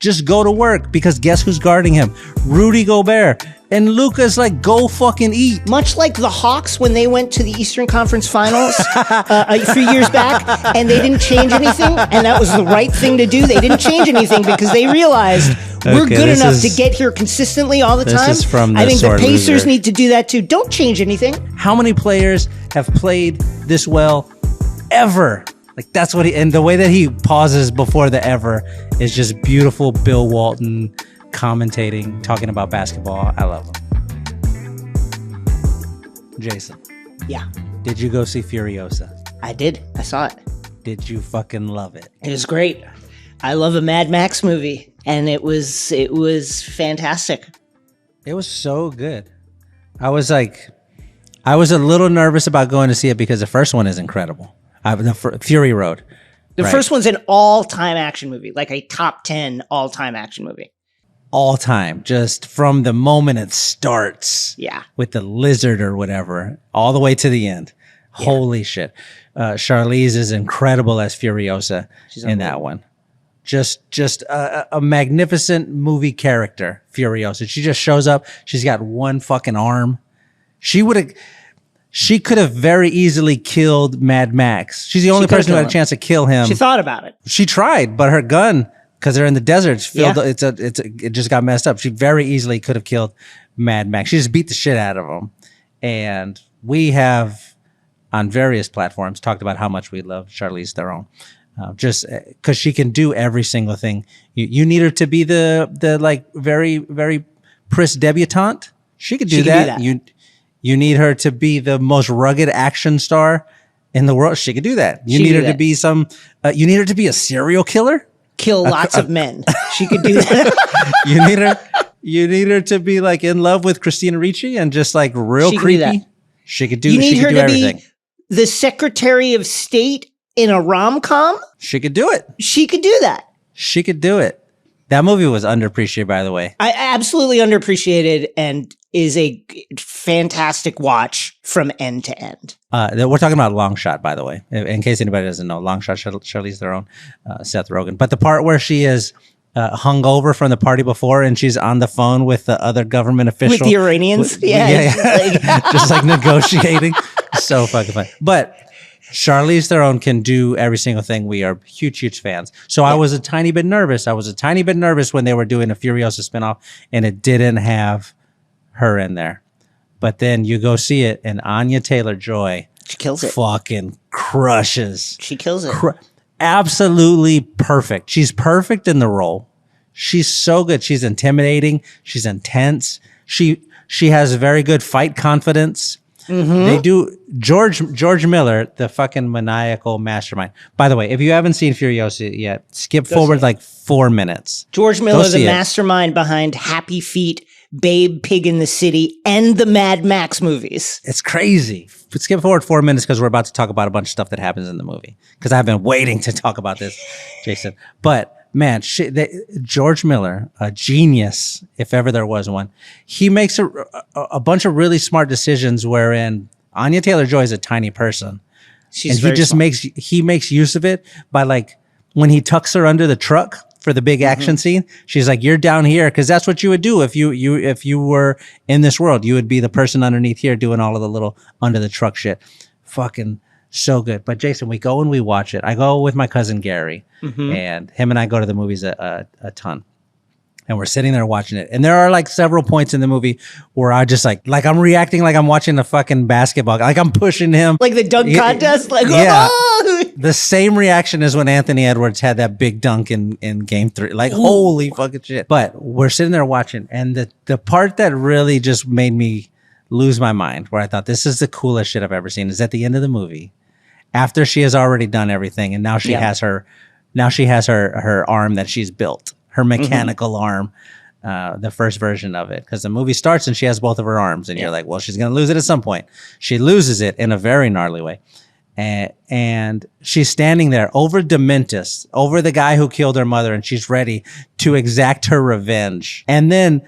just go to work, because guess who's guarding him? Rudy Gobert. And Luka's like, go fucking eat. Much like the Hawks when they went to the Eastern Conference Finals a few years back, and they didn't change anything, and that was the right thing to do. They didn't change anything because they realized we're good enough to get here consistently all the time. Is from the I think the Pacers loser. need to do that too. Don't change anything. How many players have played this well ever? Like, that's what and the way that he pauses before the ever is just beautiful. Bill Walton commentating, talking about basketball. I love him. Jason. Yeah. Did you go see Furiosa? I did. I saw it. Did you fucking love it? It was great. I love a Mad Max movie, and it was fantastic. It was so good. I was a little nervous about going to see it because the first one is incredible. Fury Road. The first one's an all-time action movie, like a top 10 all-time action movie. All time, just from the moment it starts, with the lizard or whatever, all the way to the end. Yeah. Holy shit! Charlize is incredible as Furiosa in that one. Just a magnificent movie character, Furiosa. She just shows up. She's got one fucking arm. She could have very easily killed Mad Max. She's the only person who had a chance to kill him. She thought about it. She tried, but her gun, because they're in the desert, it just got messed up. She very easily could have killed Mad Max. She just beat the shit out of him. And we have, on various platforms, talked about how much we love Charlize Theron. Just because she can do every single thing. You need her to be the like very, very pris debutante. She could do that. You need her to be the most rugged action star in the world. She could do that. You need her to be you need her to be a serial killer. Kill lots of men. She could do that. You need her to be like in love with Christina Ricci and just like real creepy. She could do. You need her to everything. Be the Secretary of State in a rom-com. She could do it. She could do that. She could do it. That movie was underappreciated, by the way. I absolutely underappreciated, and is a fantastic watch from end to end. We're talking about Long Shot, by the way, in case anybody doesn't know. Long Shot, Charlize Theron, Seth Rogen. But the part where she is hungover from the party before and she's on the phone with the other government official. With the Iranians? Just like negotiating. So fucking fun. But Charlize Theron can do every single thing. We are huge fans. So I was a tiny bit nervous. When they were doing a Furiosa spinoff and it didn't have her in there. But then you go see it and Anya Taylor-Joy, she kills it. Fucking crushes. She kills it. Absolutely perfect. She's perfect in the role. She's so good. She's intimidating. She's intense. She has very good fight confidence. Mm-hmm. They do. George Miller, the fucking maniacal mastermind. By the way, if you haven't seen Furiosa yet, skip forward like 4 minutes. George Miller, the mastermind behind Happy Feet, Babe, Pig in the City, and the Mad Max movies. It's crazy. But skip forward 4 minutes because we're about to talk about a bunch of stuff that happens in the movie. Because I've been waiting to talk about this, Jason. But man, George Miller, a genius, if ever there was one, he makes a bunch of really smart decisions wherein Anya Taylor-Joy is a tiny person. He makes use of it by like when he tucks her under the truck for the big action scene. She's like, you're down here. Cause that's what you would do if you were in this world. You would be the person underneath here doing all of the little under the truck shit. Fucking so good. But Jason, we go and we watch it. I go with my cousin Gary and him and I go to the movies a ton. And we're sitting there watching it. And there are like several points in the movie where I just like I'm reacting like I'm watching a fucking basketball. Like I'm pushing him. Like the dunk contest? Like, yeah. Oh! The same reaction as when Anthony Edwards had that big dunk in game 3. Like, holy fucking shit. But we're sitting there watching. And the part that really just made me lose my mind, where I thought this is the coolest shit I've ever seen, is at the end of the movie. After she has already done everything and now she has her arm that she's built. Her mechanical arm, the first version of it. Because the movie starts and she has both of her arms. And you're like, well, she's going to lose it at some point. She loses it in a very gnarly way. And she's standing there over Dementus, over the guy who killed her mother. And she's ready to exact her revenge. And then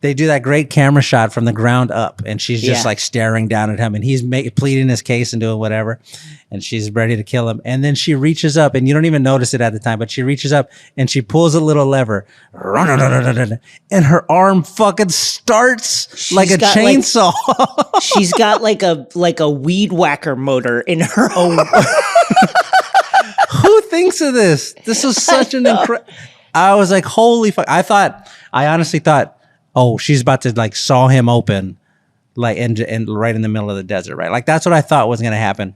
they do that great camera shot from the ground up, and she's just like staring down at him, and he's pleading his case and doing whatever, and she's ready to kill him. And then she reaches up, and you don't even notice it at the time, but she reaches up and she pulls a little lever, and her arm fucking starts like a chainsaw. She's got like a weed whacker motor in her own. Who thinks of this? This was such an incredible. I was like, holy fuck! I honestly thought, oh, she's about to like saw him open, like and right in the middle of the desert, right? Like that's what I thought was gonna happen,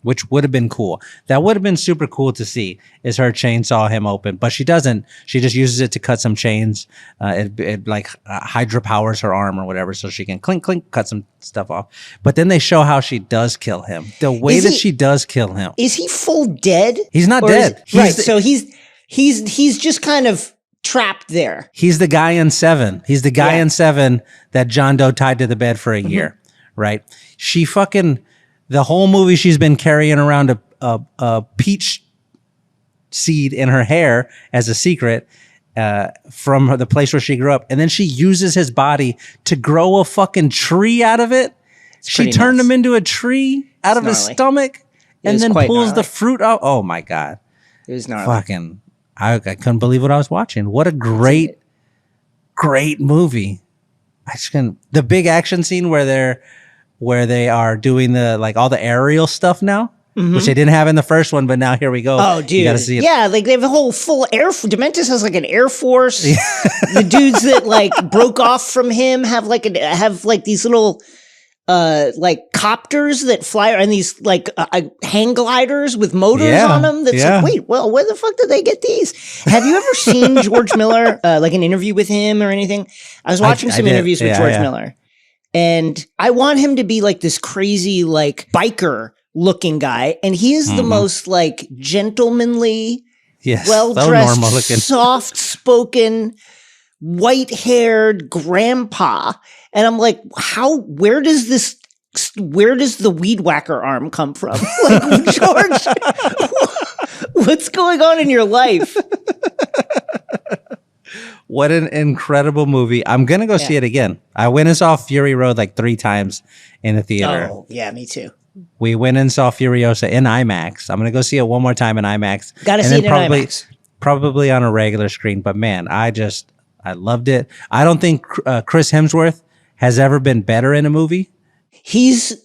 which would have been cool. That would have been super cool to see, is her chainsaw him open, but she doesn't. She just uses it to cut some chains. It like hydropowers her arm or whatever, so she can clink clink cut some stuff off. But then they show how she does kill him. The way that she does kill him. Is he full dead? He's not dead. So he's just kind of trapped there. He's the guy in Seven. He's the guy in Seven that John Doe tied to the bed for a year, right? She fucking, the whole movie she's been carrying around a peach seed in her hair as a secret from the place where she grew up. And then she uses his body to grow a fucking tree out of it. She turned him into a tree out of his stomach and then pulls the fruit out. Oh my God. It was gnarly. Fucking, I couldn't believe what I was watching. What a great movie. I just couldn't. The big action scene where they are doing the like all the aerial stuff now, which they didn't have in the first one, but now here we go. Oh, dude. You gotta see it. Yeah, like they have a whole full Dementis has like an air force. The dudes that like broke off from him have like these little like copters that fly, and these like hang gliders with motors on them. That's like, wait, well, where the fuck did they get these? Have you ever seen George Miller, like an interview with him or anything? I was watching some interviews with George Miller, and I want him to be like this crazy, like biker looking guy. And he is the most like gentlemanly, well-dressed, soft-spoken, white-haired grandpa. And I'm like, where does the weed whacker arm come from? Like, George, what's going on in your life? What an incredible movie. I'm going to go see it again. I went and saw Fury Road like 3 times in the theater. Oh, yeah, me too. We went and saw Furiosa in IMAX. I'm going to go see it one more time in IMAX. Got to see it in IMAX. Probably on a regular screen. But man, I loved it. I don't think Chris Hemsworth has ever been better in a movie. You're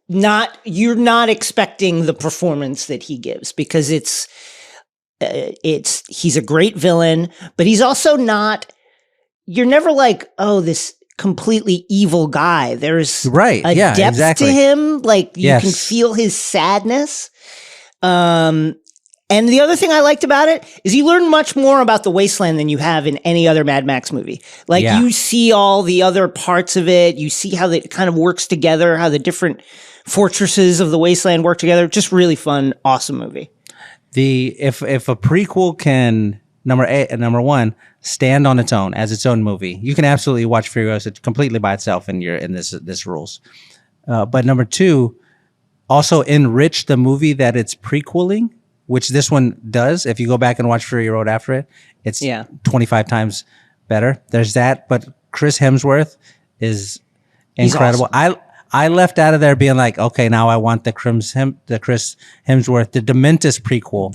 not expecting the performance that he gives, because he's a great villain, but he's also not, you're never like, oh, this completely evil guy. There's a depth to him. Like you can feel his sadness. And the other thing I liked about it is you learn much more about the wasteland than you have in any other Mad Max movie. Like you see all the other parts of it. You see how it kind of works together, how the different fortresses of the wasteland work together. Just really fun, awesome movie. If a prequel can number one stand on its own as its own movie, you can absolutely watch Furiosa completely by itself, and you're in this rules. But number two, also enrich the movie that it's prequeling, which this one does. If you go back and watch Fury Road after it, it's 25 times better. There's that, but Chris Hemsworth is incredible. Awesome. I left out of there being like, okay, now I want the Chris Hemsworth, the Dementis prequel.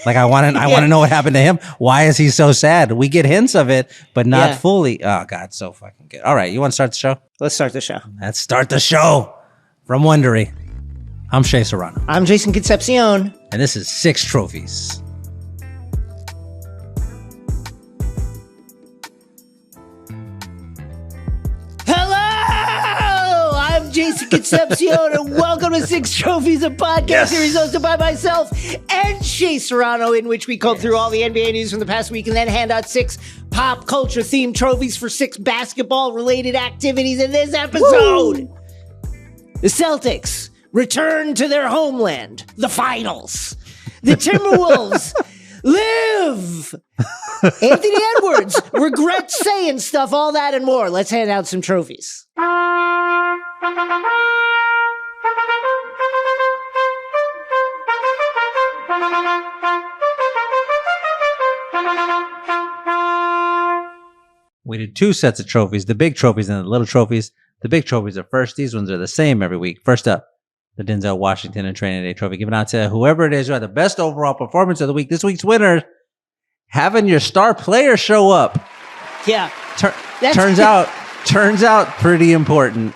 Like I want to know what happened to him. Why is he so sad? We get hints of it, but not fully. Oh God, so fucking good. All right, you want to start the show? Let's start the show. Let's start the show from Wondery. I'm Shea Serrano. I'm Jason Concepcion. And this is 6 Trophies. Hello! I'm Jason Concepcion, and welcome to 6 Trophies, a podcast series hosted by myself and Shea Serrano, in which we comb through all the NBA news from the past week and then hand out 6 pop culture themed trophies for 6 basketball related activities. In this episode, the Celtics return to their homeland, the finals. The Timberwolves live. Anthony Edwards regrets saying stuff, all that and more. Let's hand out some trophies. We did 2 sets of trophies, the big trophies and the little trophies. The big trophies are first. These ones are the same every week. First up, the Denzel Washington and Training Day Trophy, given out to whoever it is who had the best overall performance of the week. This week's winner, having your star player show up. Yeah. Turns out pretty important.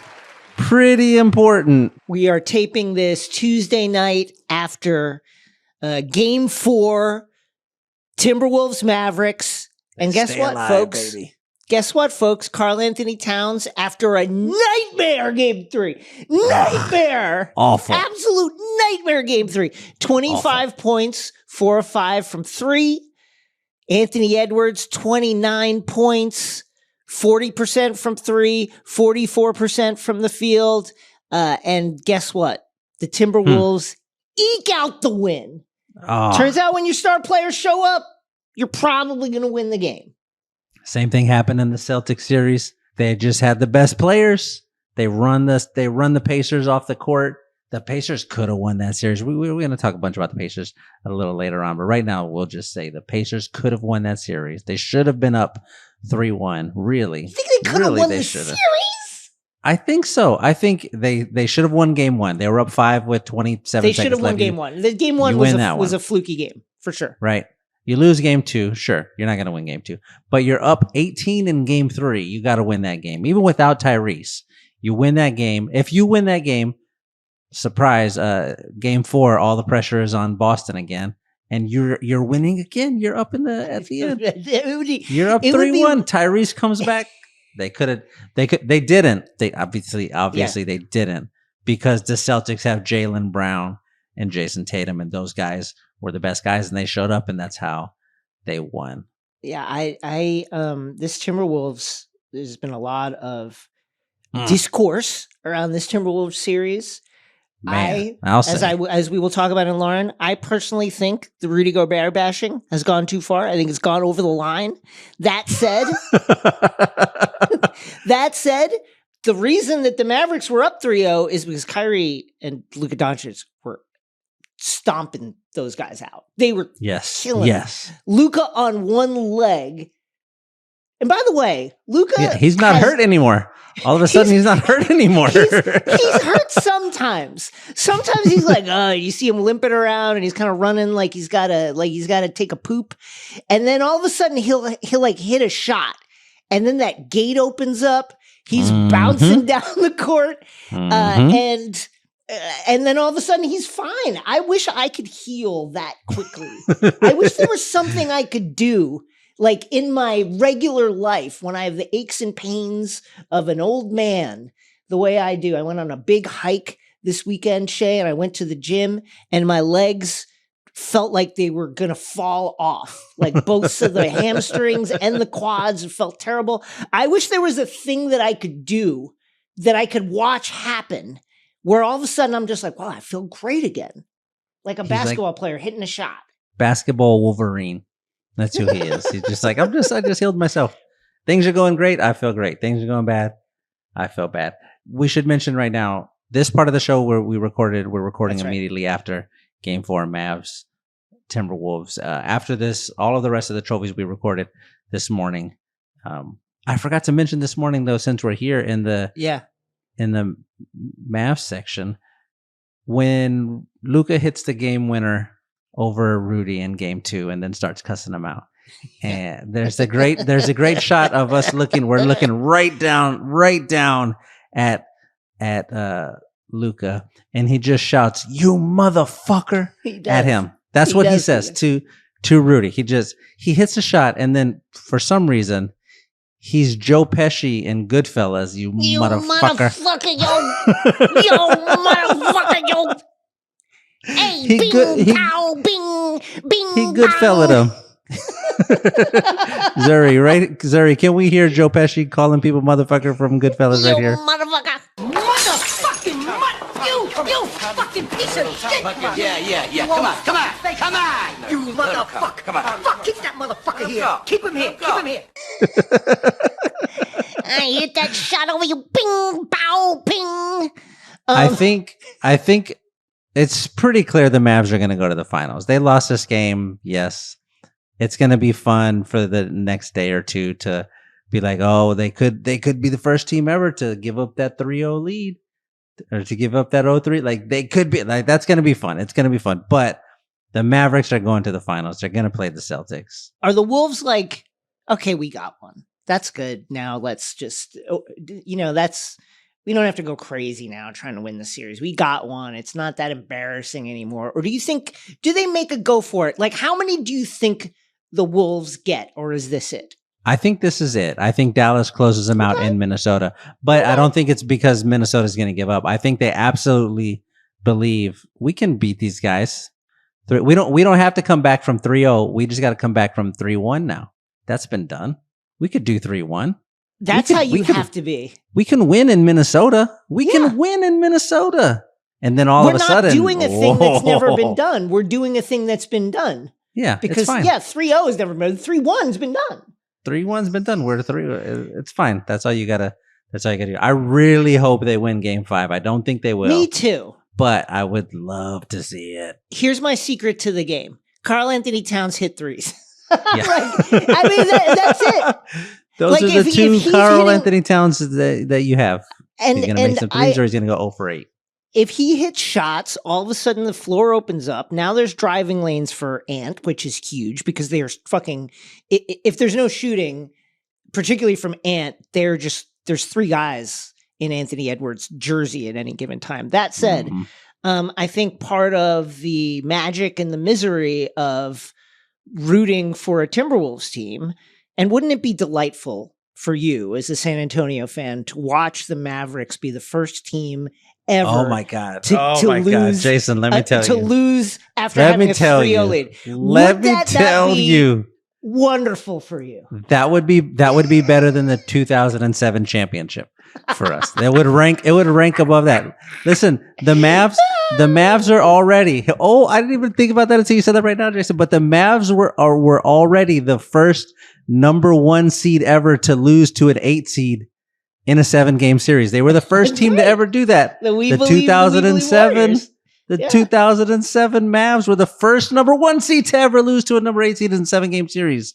Pretty important. We are taping this Tuesday night after Game 4, Timberwolves Mavericks. And guess what, folks? Baby. Guess what, folks? Karl-Anthony Towns, after a nightmare Game 3. Nightmare. Awful. Absolute nightmare Game 3. 25 Awful. Points, 4 of 5 from 3. Anthony Edwards, 29 points, 40% from 3, 44% from the field. And guess what? The Timberwolves eke out the win. Turns out when your star players show up, you're probably going to win the game. Same thing happened in the Celtics series. They just had the best players. They run the Pacers off the court. The Pacers could have won that series. We're going to talk a bunch about the Pacers a little later on, but right now we'll just say the Pacers could have won that series. They should have been up 3-1. Really, you think they could have won the series? I think so. I think they should have won Game 1. They were up 5 with 27 seconds left. They should have won Game 1. The Game 1 was a fluky game for sure. Right. You lose Game 2, sure, you're not going to win Game 2. But you're up 18 in Game 3. You got to win that game. Even without Tyrese, you win that game. If you win that game, surprise, Game 4, all the pressure is on Boston again. And you're winning again. You're up at the end. You're up 3-1. Tyrese comes back. They didn't. They obviously they didn't, because the Celtics have Jaylen Brown and Jason Tatum, and those guys were the best guys, and they showed up, and that's how they won. Yeah, this Timberwolves, there's been a lot of discourse around this Timberwolves series. Man, as we will talk about in Lauren, I personally think the Rudy Gobert bashing has gone too far. I think it's gone over the line. That said, the reason that the Mavericks were up 3-0 is because Kyrie and Luka Doncic were stomping those guys out. They were killing Luka on one leg. And by the way, Luka... he's not hurt anymore. All of a sudden, he's not hurt anymore. He's hurt sometimes. Sometimes he's like, you see him limping around and he's kind of running like he's got to take a poop. And then all of a sudden he'll like hit a shot. And then that gate opens up. He's bouncing down the court. And then all of a sudden he's fine. I wish I could heal that quickly. I wish there was something I could do, like in my regular life, when I have the aches and pains of an old man, the way I do. I went on a big hike this weekend, Shea, and I went to the gym, and my legs felt like they were going to fall off, like both of the hamstrings and the quads. It felt terrible. I wish there was a thing that I could do, that I could watch happen, where all of a sudden I'm just like, wow, I feel great again. Like a basketball player hitting a shot. Basketball Wolverine. That's who he is. He's just like, I just healed myself. Things are going great. I feel great. Things are going bad. I feel bad. We should mention right now, this part of the show where we're recording immediately after Game 4, Mavs, Timberwolves. After this, all of the rest of the trophies we recorded this morning. I forgot to mention this morning, though, since we're here in the Mavs section, when Luka hits the game winner over Rudy in Game 2 and then starts cussing him out. And there's a great shot of us we're looking right down at Luka, and he just shouts, "You motherfucker," at him. That's what he says to Rudy. He hits a shot, and then for some reason he's Joe Pesci in Goodfellas. You motherfucker, yo motherfucker, yo. Hey, pow, bing, bing, he Goodfella'd him. Zuri, right? Zuri, can we hear Joe Pesci calling people motherfucker from Goodfellas right here? Motherfucker. Motherfucking you fucking piece of shit. Yeah. Come on. You motherfucker. Come on. Fuck, keep that motherfucker here. Keep him here. I hit that shot over you. Bing, pow, ping. I think it's pretty clear the Mavs are going to go to the finals. They lost this game, yes. It's going to be fun for the next day or two to be like, oh, they could be the first team ever to give up that 3-0 lead or to give up that 0-3. Like they could be like, that's going to be fun. It's going to be fun. But the Mavericks are going to the finals. They're going to play the Celtics. Are the Wolves like, okay, we got one. That's good. Now let's just, we don't have to go crazy now trying to win the series. We got one. It's not that embarrassing anymore. Or do they make a go for it? Like, how many do you think the Wolves get, or is this it? I think this is it. I think Dallas closes them out in Minnesota, but I don't think it's because Minnesota's going to give up. I think they absolutely believe we can beat these guys. We don't have to come back from 3-0. We just got to come back from 3-1 now. That's been done. We could do 3-1. That's how you have to be. We can win in Minnesota. We can win in Minnesota. And then all of a sudden, we're not doing a thing that's never been done. We're doing a thing that's been done. Yeah, because it's fine. 3-0 has never been. 3-1's been done. 3-1's been done. We're 3. It's fine. That's all you gotta do. I really hope they win Game 5. I don't think they will. Me too. But I would love to see it. Here's my secret to the game: Karl-Anthony Towns hit threes. Yeah. That's it. Those are the two Karl-Anthony Towns that you have. And he's going to make some threes, or he's going to go 0 for 8. If he hits shots, all of a sudden the floor opens up. Now there's driving lanes for Ant, which is huge because they are fucking. If there's no shooting, particularly from Ant, there's 3 guys in Anthony Edwards' jersey at any given time. That said, I think part of the magic and the misery of rooting for a Timberwolves team, and wouldn't it be delightful for you as a San Antonio fan to watch the Mavericks be the first team ever? Oh my God! To lose, Jason. Let me tell you. To lose after having a 3-0 lead. Let me tell you. Wonderful for you. That would be better than the 2007 championship for us. It would rank above that. Listen, the Mavs are already. Oh, I didn't even think about that until you said that right now, Jason. But the Mavs were already the first number 1 seed ever to lose to an 8 seed in a 7-game series. They were the first team to ever do that. The 2007. The 2007 Mavs were the first number 1 seed to ever lose to a number 8 seed in a 7-game series.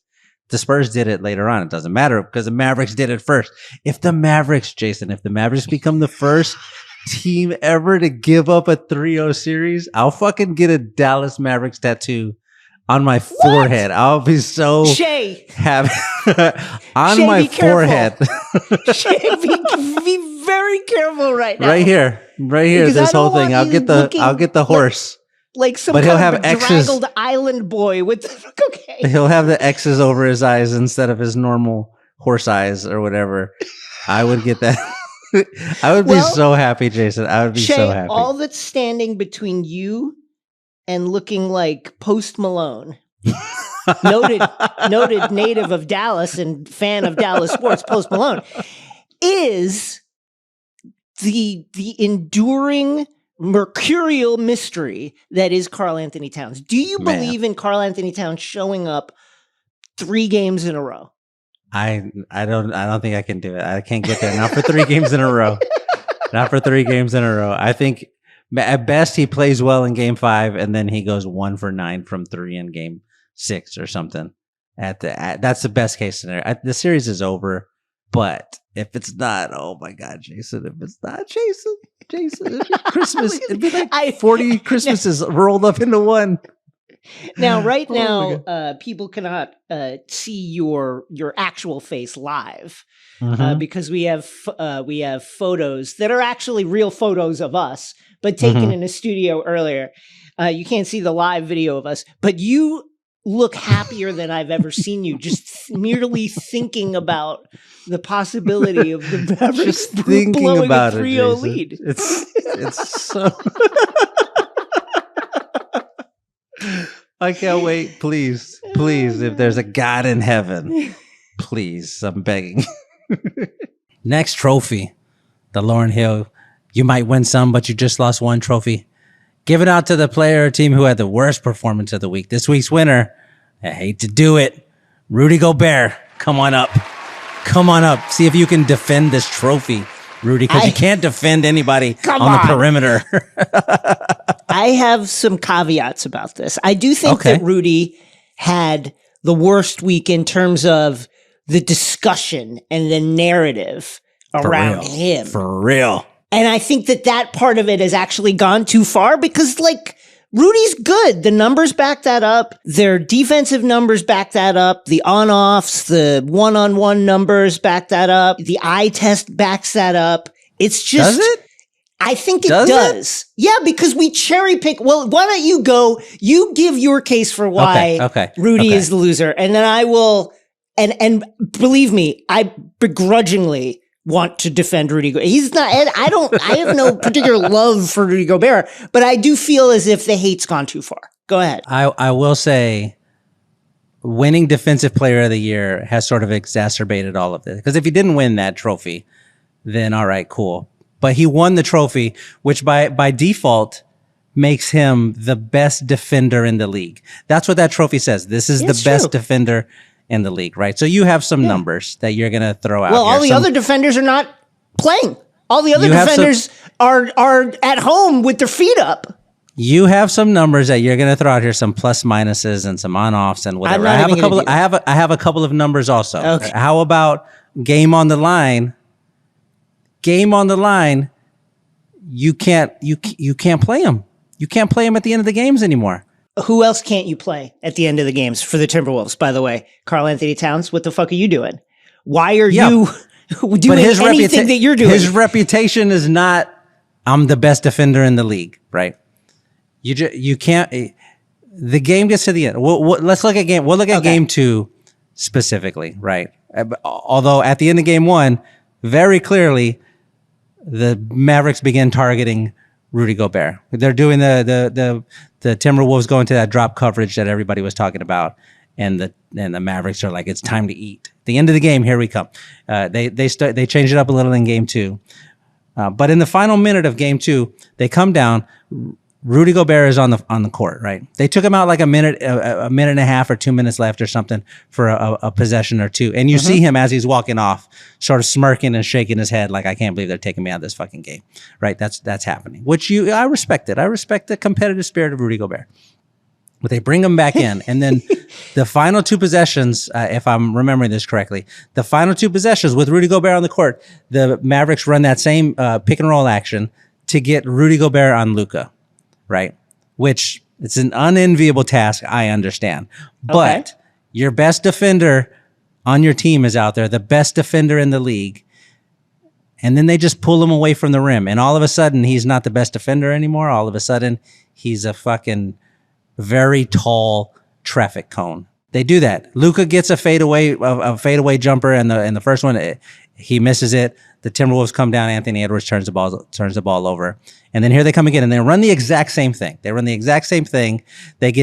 The Spurs did it later on. It doesn't matter because the Mavericks did it first. If the Mavericks become the first team ever to give up a 3-0 series, I'll fucking get a Dallas Mavericks tattoo on my forehead. I'll be so happy. On my forehead. Shay, be very careful right now. Right here. Because this whole thing. I'll get the horse. Like some but kind he'll have of X's. bedraggled island boy with okay. He'll have the X's over his eyes instead of his normal horse eyes or whatever. I would get that. I would be so happy, Jason. I would be Shay, so happy. All that's standing between you and looking like Post Malone, noted native of Dallas and fan of Dallas sports, Post Malone, is the enduring mercurial mystery that is Karl-Anthony Towns. Do you believe in Karl-Anthony Towns showing up 3 games in a row? I don't think I can do it. I can't get there. Not for 3 games in a row. Not for 3 games in a row. I think at best he plays well in Game 5, and then he goes 1 for 9 from 3 in Game 6 or something. That's the best case scenario. The series is over, but if it's not, oh my God, Jason! If it's not Jason, it'd be Christmas. It'd be like 40 Christmases rolled up into one. Now, right now, people cannot see your actual face live because we have photos that are actually real photos of us, but taken in a studio earlier. You can't see the live video of us, but you look happier than I've ever seen you. Just merely thinking about the possibility of the Mavericks blowing about a 3-0 lead. It's so. I can't wait. Please, if there's a God in heaven, please, I'm begging. Next trophy, the Lauryn Hill. You might win some, but you just lost 1 trophy. Give it out to the player or team who had the worst performance of the week. This week's winner, I hate to do it, Rudy Gobert. Come on up. See if you can defend this trophy, Rudy, because you can't defend anybody on the perimeter. I have some caveats about this. I do think that Rudy had the worst week in terms of the discussion and the narrative around him. For real. And I think that part of it has actually gone too far because, like, Rudy's good. The numbers back that up. Their defensive numbers back that up. The on-offs, the one-on-one numbers back that up. The eye test backs that up. It's just... Does it? I think it does. Yeah, because we cherry pick. Well, why don't you go? You give your case for why Rudy is the loser, and then I will. And believe me, I begrudgingly want to defend Rudy Gobert. He's not. I have no particular love for Rudy Gobert, but I do feel as if the hate's gone too far. Go ahead. I will say, winning Defensive Player of the Year has sort of exacerbated all of this. Because if he didn't win that trophy, then all right, cool. But he won the trophy, which by default makes him the best defender in the league. That's what that trophy says. This is the best defender in the league, right? So you have some numbers that you're going to throw out. Well, all the other defenders are not playing. All the other defenders are at home with their feet up. You have some numbers that you're going to throw out here, some plus minuses and some on-offs and whatever. I have a couple of numbers also. Okay. How about game on the line? Game on the line, you can't play him. You can't play him at the end of the games anymore. Who else can't you play at the end of the games for the Timberwolves, by the way? Karl-Anthony Towns, what the fuck are you doing? Why are you doing anything that you're doing? His reputation is not, I'm the best defender in the league, right? You can't, the game gets to the end. Let's look at game 2 specifically, right? Although at the end of game 1, very clearly, the Mavericks begin targeting Rudy Gobert. They're doing the Timberwolves going to that drop coverage that everybody was talking about, and the Mavericks are like, it's time to eat. At the end of the game, here we come. They change it up a little in game 2, but in the final minute of game 2, they come down. Rudy Gobert is on the court, right? They took him out like a minute and a half or 2 minutes left or something for a possession or two. And you see him as he's walking off, sort of smirking and shaking his head like, I can't believe they're taking me out of this fucking game, right? That's happening, which I respect it. I respect the competitive spirit of Rudy Gobert. But they bring him back in. And then the final 2 possessions, if I'm remembering this correctly, the final 2 possessions with Rudy Gobert on the court, the Mavericks run that same pick and roll action to get Rudy Gobert on Luka. Right? Which it's an unenviable task, I understand. But your best defender on your team is out there, the best defender in the league. And then they just pull him away from the rim. And all of a sudden, he's not the best defender anymore. All of a sudden, he's a fucking very tall traffic cone. They do that. Luka gets a fadeaway jumper, and the first one, he misses it. The Timberwolves come down. Anthony Edwards turns the ball over. And then here they come again, and they run the exact same thing. They get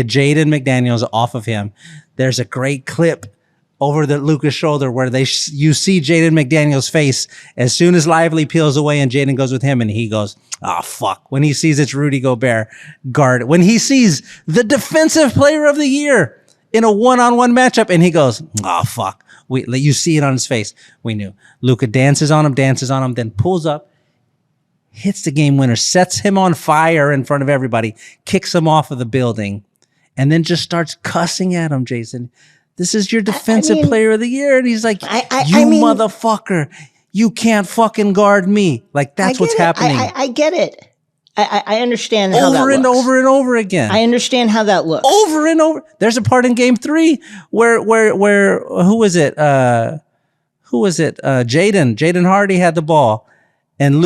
Jaden McDaniels off of him. There's a great clip over the Luka's shoulder where you see Jaden McDaniels' face as soon as Lively peels away and Jaden goes with him, and he goes, oh, fuck. When he sees it's Rudy Gobert guard. When he sees the Defensive Player of the Year in a one-on-one matchup, and he goes, oh, fuck. You see it on his face. We knew. Luka dances on him, then pulls up, hits the game winner, sets him on fire in front of everybody, kicks him off of the building, and then just starts cussing at him, Jason. This is your Defensive Player of the Year. And he's like, motherfucker, you can't fucking guard me. Like, that's what's happening. I get it. I understand how that looks. Over and over and over again. I understand how that looks. Over and over. There's a part in game 3 where who was it? Jaden Hardy had the ball, and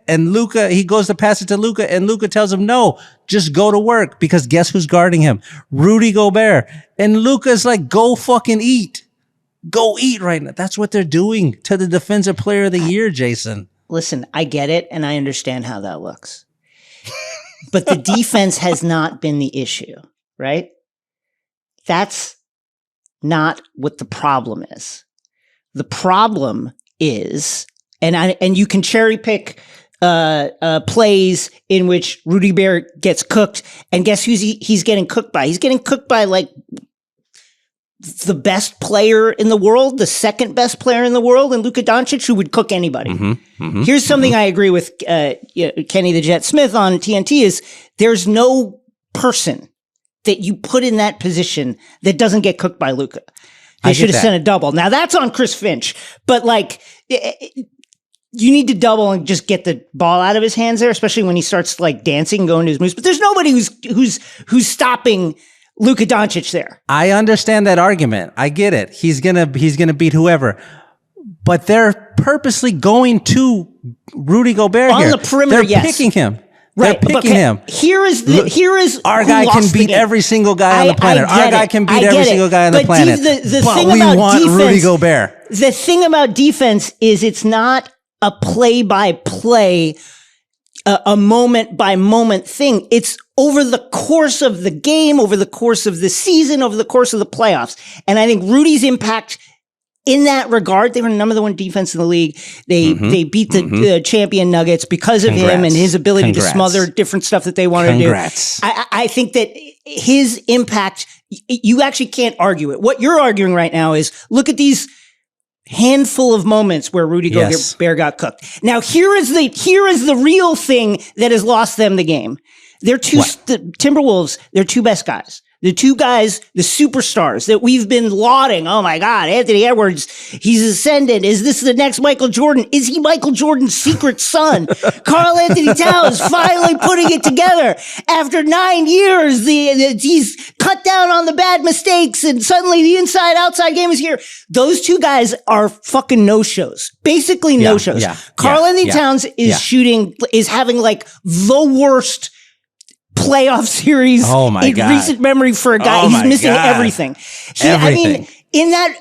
Luka, he goes to pass it to Luka, and Luka tells him, no, just go to work, because guess who's guarding him? Rudy Gobert. And Luka's like, go fucking eat. Go eat right now. That's what they're doing to the Defensive Player of the Year, Jason. Listen, I get it, and I understand how that looks. But the defense has not been the issue, right? That's not what the problem is. The problem is, and you can cherry pick plays in which Rudy Gobert gets cooked, and guess who he's getting cooked by? He's getting cooked by like the best player in the world, the second best player in the world, and Luka Doncic, who would cook anybody. Here's something I agree with Kenny the Jet Smith on TNT is there's no person that you put in that position that doesn't get cooked by Luka. They should have sent a double. Now that's on Chris Finch, but like you need to double and just get the ball out of his hands there, especially when he starts like dancing, going to his moves. But there's nobody who's stopping Luka Doncic there. I understand that argument. I get it. He's gonna beat whoever. But they're purposely going to Rudy Gobert on here. the perimeter. They're picking him. Right, They're picking him. Here is our guy can beat every single guy on the planet. Our guy can beat every single guy on the planet. But we want Rudy Gobert. The thing about defense is it's not a play-by-play, a moment-by-moment thing. It's over the course of the game, over the course of the season, over the course of the playoffs. And I think Rudy's impact in that regard, they were number one defense in the league. They beat the champion Nuggets because of him and his ability to smother different stuff that they wanted to do. I think that his impact, you actually can't argue it. What you're arguing right now is look at these handful of moments where Rudy Gobert got cooked. Now here is the real thing that has lost them the game. The Timberwolves, their two best guys. The two guys, the superstars that we've been lauding. Oh my God, Anthony Edwards, he's ascended. Is this the next Michael Jordan? Is he Michael Jordan's secret son? Karl-Anthony Towns finally putting it together. After 9 years, he's cut down on the bad mistakes and suddenly the inside-outside game is here. Those two guys are fucking no-shows. Basically no-shows. Karl-Anthony Towns is having like the worst playoff series in recent memory for a guy. He's missing everything. I mean, in that,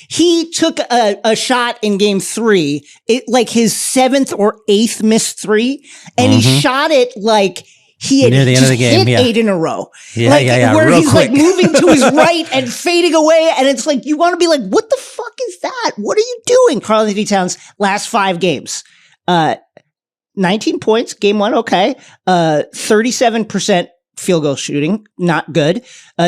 he took a shot in game 3, like his 7th or 8th missed 3, and he shot it like he had near the end of the game, hit 8 in a row. Where he's quick. like moving to his right and fading away, and it's like, you want to be like, what the fuck is that? What are you doing? Karl-Anthony Towns, last 5 games. 19 points, game 1, okay. 37% field goal shooting, not good.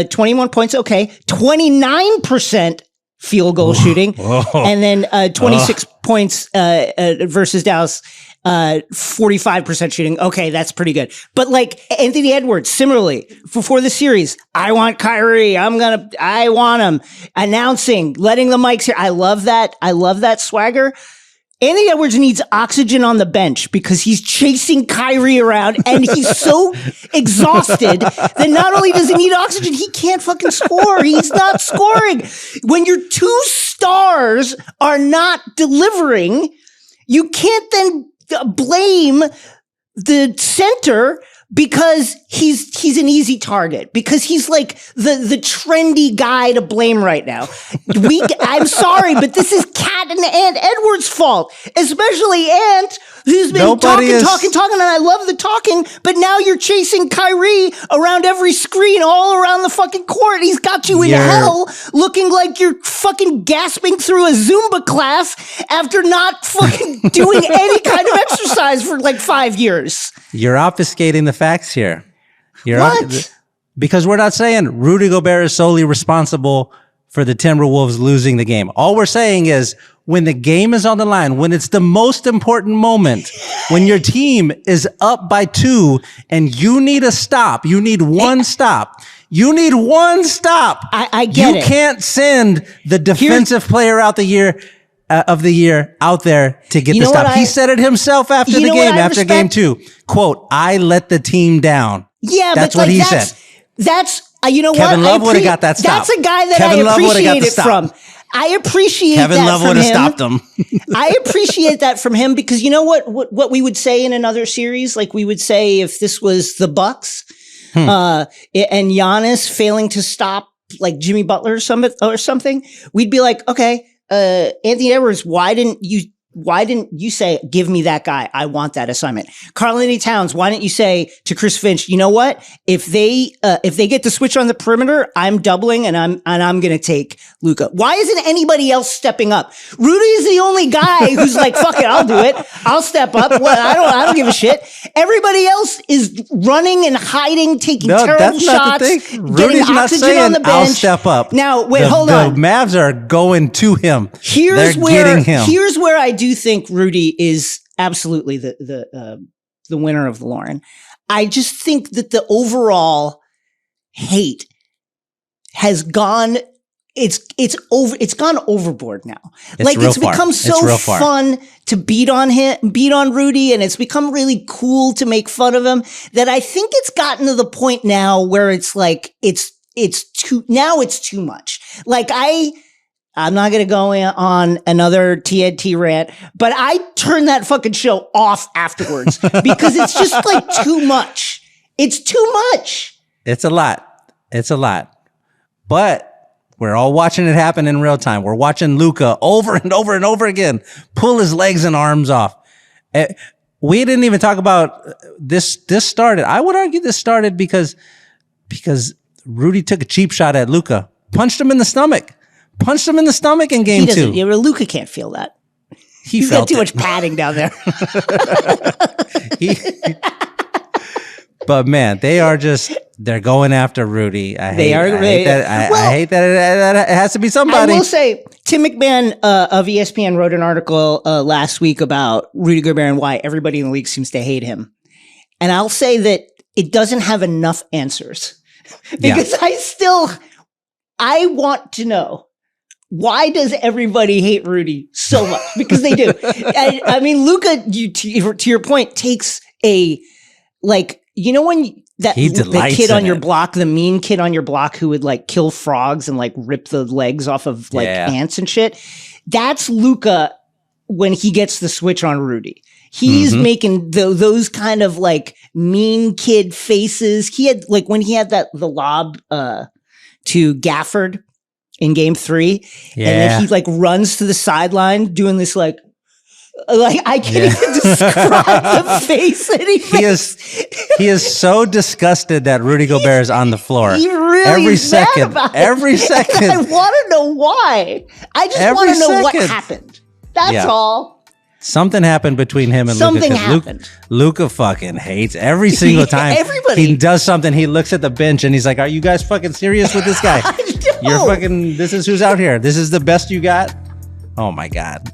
21 points, okay. 29% field goal shooting. And then 26 points versus Dallas, 45% shooting. Okay, that's pretty good. But like Anthony Edwards, similarly, before the series, I want Kyrie. I want him. Announcing, letting the mics here. I love that swagger. Anthony Edwards needs oxygen on the bench because he's chasing Kyrie around and he's so exhausted that not only does he need oxygen, he can't fucking score. He's not scoring. When your two stars are not delivering, you can't then blame the center because he's an easy target, because he's like the trendy guy to blame right now. I'm sorry, but this is Cat and Ant Edwards' fault, especially Ant, who's been talking, and I love the talking, but now you're chasing Kyrie around every screen all around the fucking court. He's got you in hell looking like you're fucking gasping through a Zumba class after not fucking doing any kind of exercise for like 5 years. You're obfuscating the facts here. What? Because we're not saying Rudy Gobert is solely responsible for the Timberwolves losing the game. All we're saying is when the game is on the line, when it's the most important moment, when your team is up by 2 and you need a stop, you need one stop. You need one stop. I get it. You can't send the defensive player of the year out there to get the stop. He said it himself after the game, after game 2. Quote, I let the team down. Yeah, that's but what he said. That's, you know Kevin what? Love would have got that stop. That's a guy that Kevin I appreciate it from. I appreciate Kevin that Love from would have him. stopped him. I appreciate that from him because you know what we would say in another series? Like we would say if this was the Bucks, and Giannis failing to stop like Jimmy Butler or something, we'd be like, okay, Anthony Edwards, why didn't you say, give me that guy? I want that assignment. Karl-Anthony Towns, why didn't you say to Chris Finch, you know what? If they get the switch on the perimeter, I'm doubling and I'm going to take Luka. Why isn't anybody else stepping up? Rudy is the only guy who's like, fuck it, I'll do it. I'll step up. Well, I don't give a shit. Everybody else is running and hiding, taking terrible shots, getting oxygen on the bench. I'll step up. Now, wait, hold on. The Mavs are going to him. Here's where I do think Rudy is absolutely the winner of the Lauren. I just think that the overall hate has gone it's gone overboard now. It's become so fun to beat on Rudy, and it's become really cool to make fun of him, that I think it's gotten to the point now where it's like, it's too much. Like I'm not going to go on another TNT rant, but I turned that fucking show off afterwards because it's just like too much. It's too much. It's a lot. But we're all watching it happen in real time. We're watching Luka over and over and over again pull his legs and arms off. We didn't even talk about this. This started. I would argue this started because Rudy took a cheap shot at Luka, punched him in the stomach in game 2. Luka can't feel that. He's got too much padding down there. But man, they're going after Rudy. I hate that it has to be somebody. I will say, Tim McMahon of ESPN wrote an article last week about Rudy Gobert and why everybody in the league seems to hate him. And I'll say that it doesn't have enough answers. Because I want to know, why does everybody hate Rudy so much? Because they do. I mean, Luka, to your point, takes when the kid on your block, the mean kid on your block who would like kill frogs and like rip the legs off of ants and shit. That's Luka when he gets the switch on Rudy. He's making those kind of like mean kid faces. He had like when he had the lob to Gafford in game 3, and then he like runs to the sideline doing this like I can't even describe the face that he makes. He is so disgusted that Rudy Gobert is on the floor. He really every is second. Mad about Every it. second. I want to know why. I just want to know what happened. That's all. Something happened between him and Something Luka. happened. Luka fucking hates every single time. Everybody. He does something. He looks at the bench and he's like, "Are you guys fucking serious with this guy? You're fucking. This is who's out here. This is the best you got." Oh my God.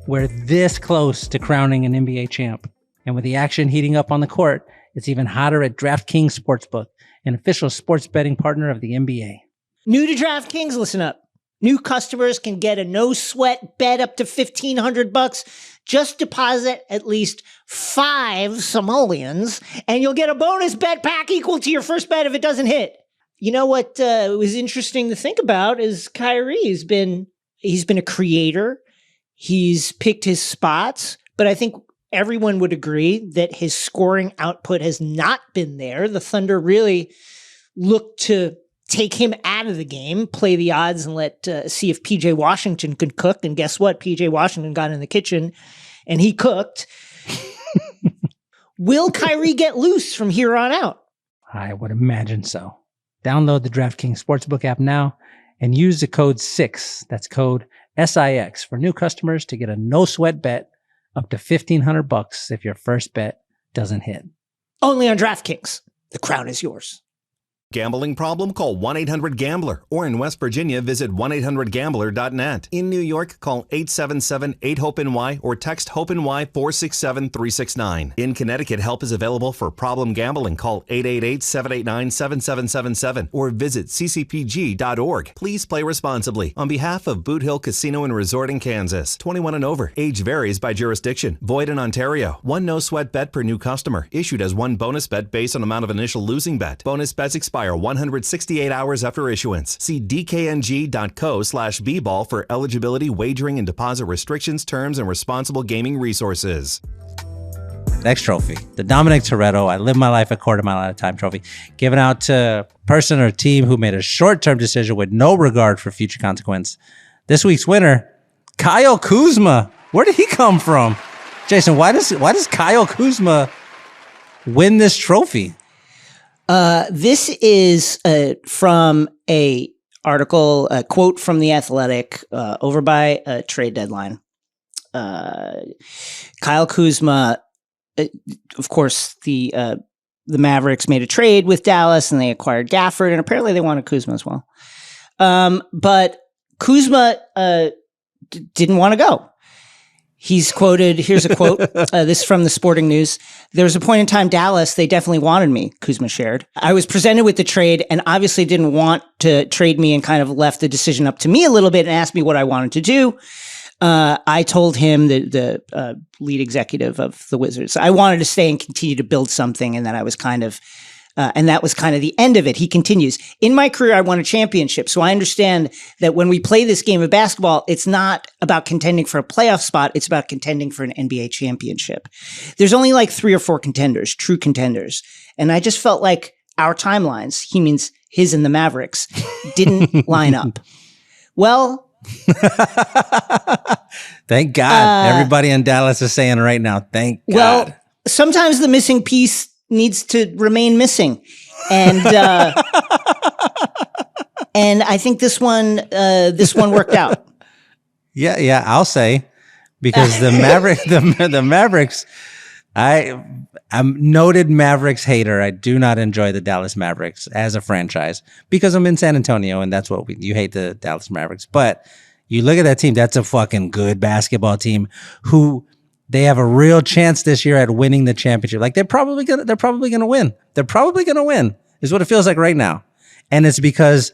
We're this close to crowning an NBA champ. And with the action heating up on the court, it's even hotter at DraftKings Sportsbook, an official sports betting partner of the NBA. New to DraftKings, listen up. New customers can get a no-sweat bet up to $1,500. Just deposit at least 5 simoleons, and you'll get a bonus bet pack equal to your first bet if it doesn't hit. You know what was interesting to think about is Kyrie he's been a creator. He's picked his spots, but I think everyone would agree that his scoring output has not been there. The Thunder really looked to take him out of the game, play the odds, and see if PJ Washington could cook. And guess what? PJ Washington got in the kitchen and he cooked. Will Kyrie get loose from here on out? I would imagine so. Download the DraftKings Sportsbook app now and use the code 6. That's code SIX for new customers to get a no sweat bet up to $1,500 if your first bet doesn't hit. Only on DraftKings. The crown is yours. Gambling problem? Call 1-800-GAMBLER. Or in West Virginia, visit 1-800-GAMBLER.net. In New York, call 877-8-HOPE-NY or text HOPE-NY 467-369. In Connecticut, help is available for problem gambling. Call 888-789-7777 or visit ccpg.org. Please play responsibly. On behalf of Boot Hill Casino and Resort in Kansas, 21 and over. Age varies by jurisdiction. Void in Ontario. One no-sweat bet per new customer. Issued as one bonus bet based on amount of initial losing bet. Bonus bets expire 168 hours after issuance. See dkng.co/bball for eligibility, wagering, and deposit restrictions, terms, and responsible gaming resources. Next trophy, the Dominic Toretto I Live My Life a Quarter Mile at a Time trophy, given out to a person or team who made a short-term decision with no regard for future consequence. This week's winner, Kyle Kuzma. Where did he come from? Jason, why does Kyle Kuzma win this trophy? This is from a article, a quote from The Athletic, over by a trade deadline. Kyle Kuzma, of course, the Mavericks made a trade with Dallas and they acquired Gafford, and apparently they wanted Kuzma as well. But Kuzma didn't want to go. He's quoted, here's a quote, this is from the Sporting News. There was a point in time, Dallas, they definitely wanted me, Kuzma shared. I was presented with the trade and obviously didn't want to trade me and kind of left the decision up to me a little bit and asked me what I wanted to do. I told him, the lead executive of the Wizards, I wanted to stay and continue to build something, and that I was kind of and that was kind of the end of it. He continues, in my career, I won a championship. So I understand that when we play this game of basketball, it's not about contending for a playoff spot. It's about contending for an NBA championship. There's only like 3 or 4 contenders, true contenders. And I just felt like our timelines, he means his and the Mavericks, didn't line up. Well, thank God. Everybody in Dallas is saying right now, thank God. Well, sometimes the missing piece needs to remain missing. And and I think this one worked out. Yeah, I'll say, because the Mavericks, I'm noted Mavericks hater. I do not enjoy the Dallas Mavericks as a franchise because I'm in San Antonio, and that's what you hate the Dallas Mavericks. But you look at that team, that's a fucking good basketball team who they have a real chance this year at winning the championship. Like they're probably gonna win. They're probably gonna win, is what it feels like right now. And it's because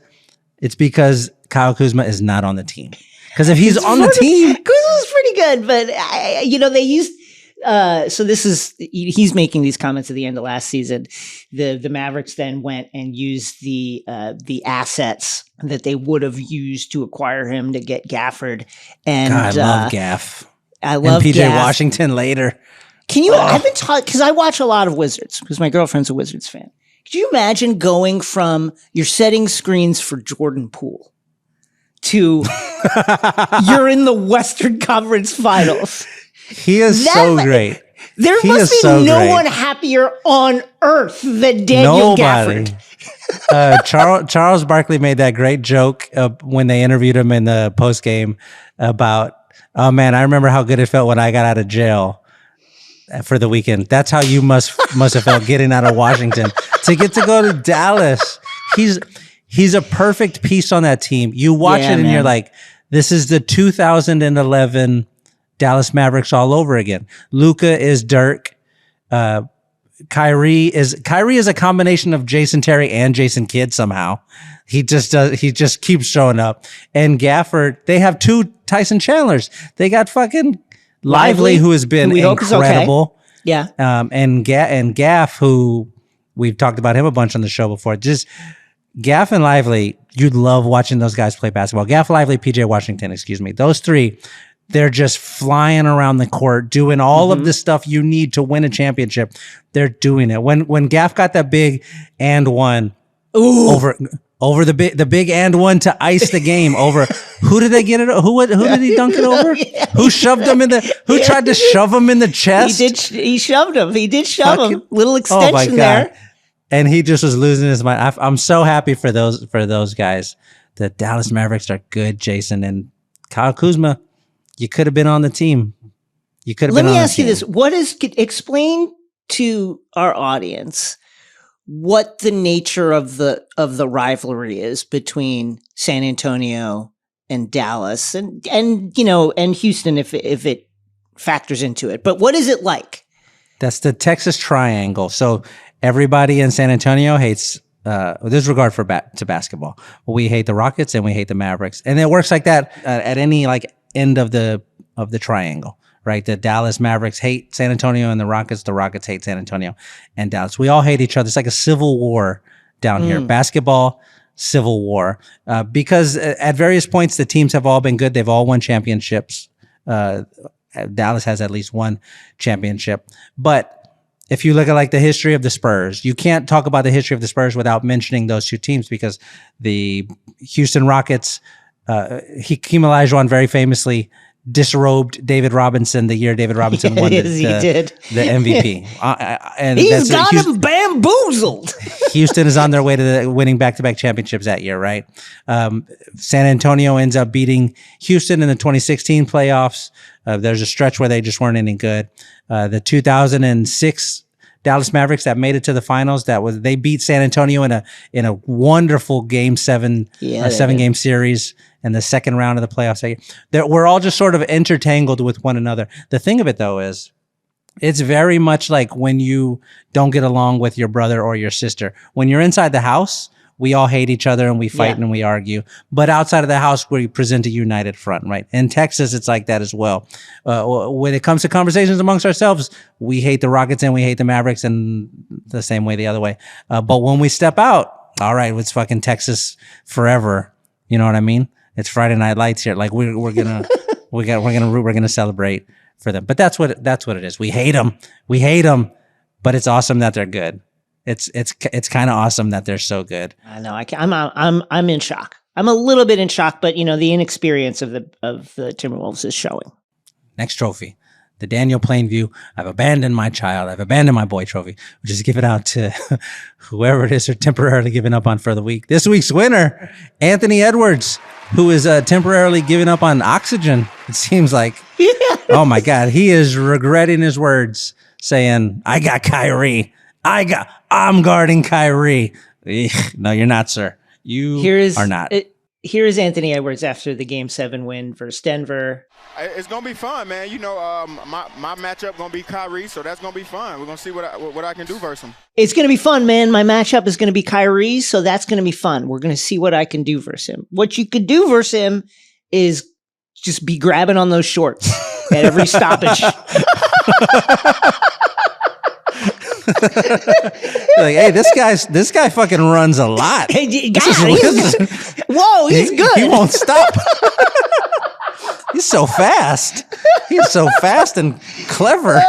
Kyle Kuzma is not on the team. Because if he's on the team, Kuzma's pretty good, but they used. So he's making these comments at the end of last season. The Mavericks then went and used the assets that they would have used to acquire him to get Gafford. And God, I love Gaff. I love and PJ Gaff. Washington later. Can you? I've been taught, because I watch a lot of Wizards because my girlfriend's a Wizards fan. Could you imagine going from you're setting screens for Jordan Poole to you're in the Western Conference Finals? He is so great. There must be no one happier on earth than Daniel Gafford. Charles Barkley made that great joke when they interviewed him in the post game about, oh man, I remember how good it felt when I got out of jail for the weekend. That's how you must have felt getting out of Washington to get to go to Dallas. He's a perfect piece on that team. You watch it and you're like, this is the 2011 Dallas Mavericks all over again. Luka is Dirk. Kyrie is a combination of Jason Terry and Jason Kidd somehow. He just keeps showing up. And Gafford, they have 2 Tyson Chandlers. They got fucking Lively, who has been incredible. Okay. Yeah. And Gaff, who we've talked about him a bunch on the show before. Just Gaff and Lively, you'd love watching those guys play basketball. Gaff, Lively, PJ Washington, those 3. They're just flying around the court, doing all of the stuff you need to win a championship. They're doing it. When Gaff got that big and one over the big and one to ice the game over, who did they get it? Who did he dunk it over? Who shoved him in the? Who tried to shove him in the chest? He shoved him. He did shove him. Little extension there. And he just was losing his mind. I'm so happy for those guys. The Dallas Mavericks are good, Jason, and Kyle Kuzma. You could have been on the team. Let me ask you this. Explain to our audience what the nature of the rivalry is between San Antonio and Dallas and Houston if it factors into it. But what is it like? That's the Texas Triangle. So everybody in San Antonio hates there's regard to basketball. We hate the Rockets and we hate the Mavericks. And it works like that at any end of the triangle, right? The Dallas Mavericks hate San Antonio and the Rockets hate San Antonio and Dallas. We all hate each other. It's like a civil war down here. Basketball, civil war. Because at various points, the teams have all been good. They've all won championships. Dallas has at least one championship. But if you look at the history of the Spurs, you can't talk about the history of the Spurs without mentioning those 2 teams, because the Houston Rockets, Hakeem Olajuwon very famously disrobed David Robinson the year David Robinson won the MVP. And he's got him bamboozled. Houston is on their way to winning back-to-back championships that year, right? San Antonio ends up beating Houston in the 2016 playoffs. There's a stretch where they just weren't any good. The 2006 Dallas Mavericks that made it to the finals. They beat San Antonio in a wonderful game 7, Yeah, 7-game series in the second round of the playoffs. We're all just sort of intertangled with one another. The thing of it though is, it's very much like when you don't get along with your brother or your sister. When you're inside the house, we all hate each other and we fight and we argue. But outside of the house, we present a united front, right? In Texas, it's like that as well. When it comes to conversations amongst ourselves, we hate the Rockets and we hate the Mavericks, and the same way the other way. But when we step out, all right, it's fucking Texas forever. You know what I mean? It's Friday Night Lights here. Like we're gonna we're gonna celebrate for them. But that's what it is. We hate them, but it's awesome that they're good. It's kind of awesome that they're so good. I know. I'm in shock. I'm a little bit in shock, but the inexperience of the Timberwolves is showing. Next trophy, the Daniel Plainview. I've abandoned my child. I've abandoned my boy trophy. We'll just give it out to whoever it is or temporarily giving up on for the week. This week's winner, Anthony Edwards, who is temporarily giving up on oxygen. It seems like. Oh my God, he is regretting his words, saying, "I got Kyrie. I'm guarding Kyrie." No, you're not, sir. You are not. Here is Anthony Edwards after the Game 7 win versus Denver. It's gonna be fun, man. My matchup gonna be Kyrie, so that's gonna be fun. We're gonna see what I can do versus him. It's gonna be fun, man. My matchup is gonna be Kyrie, so that's gonna be fun. We're gonna see what I can do versus him. What you could do versus him is just be grabbing on those shorts at every stoppage. Like, hey, this guy fucking runs a lot. Hey, whoa, he's good. He won't stop. He's so fast. He's so fast and clever.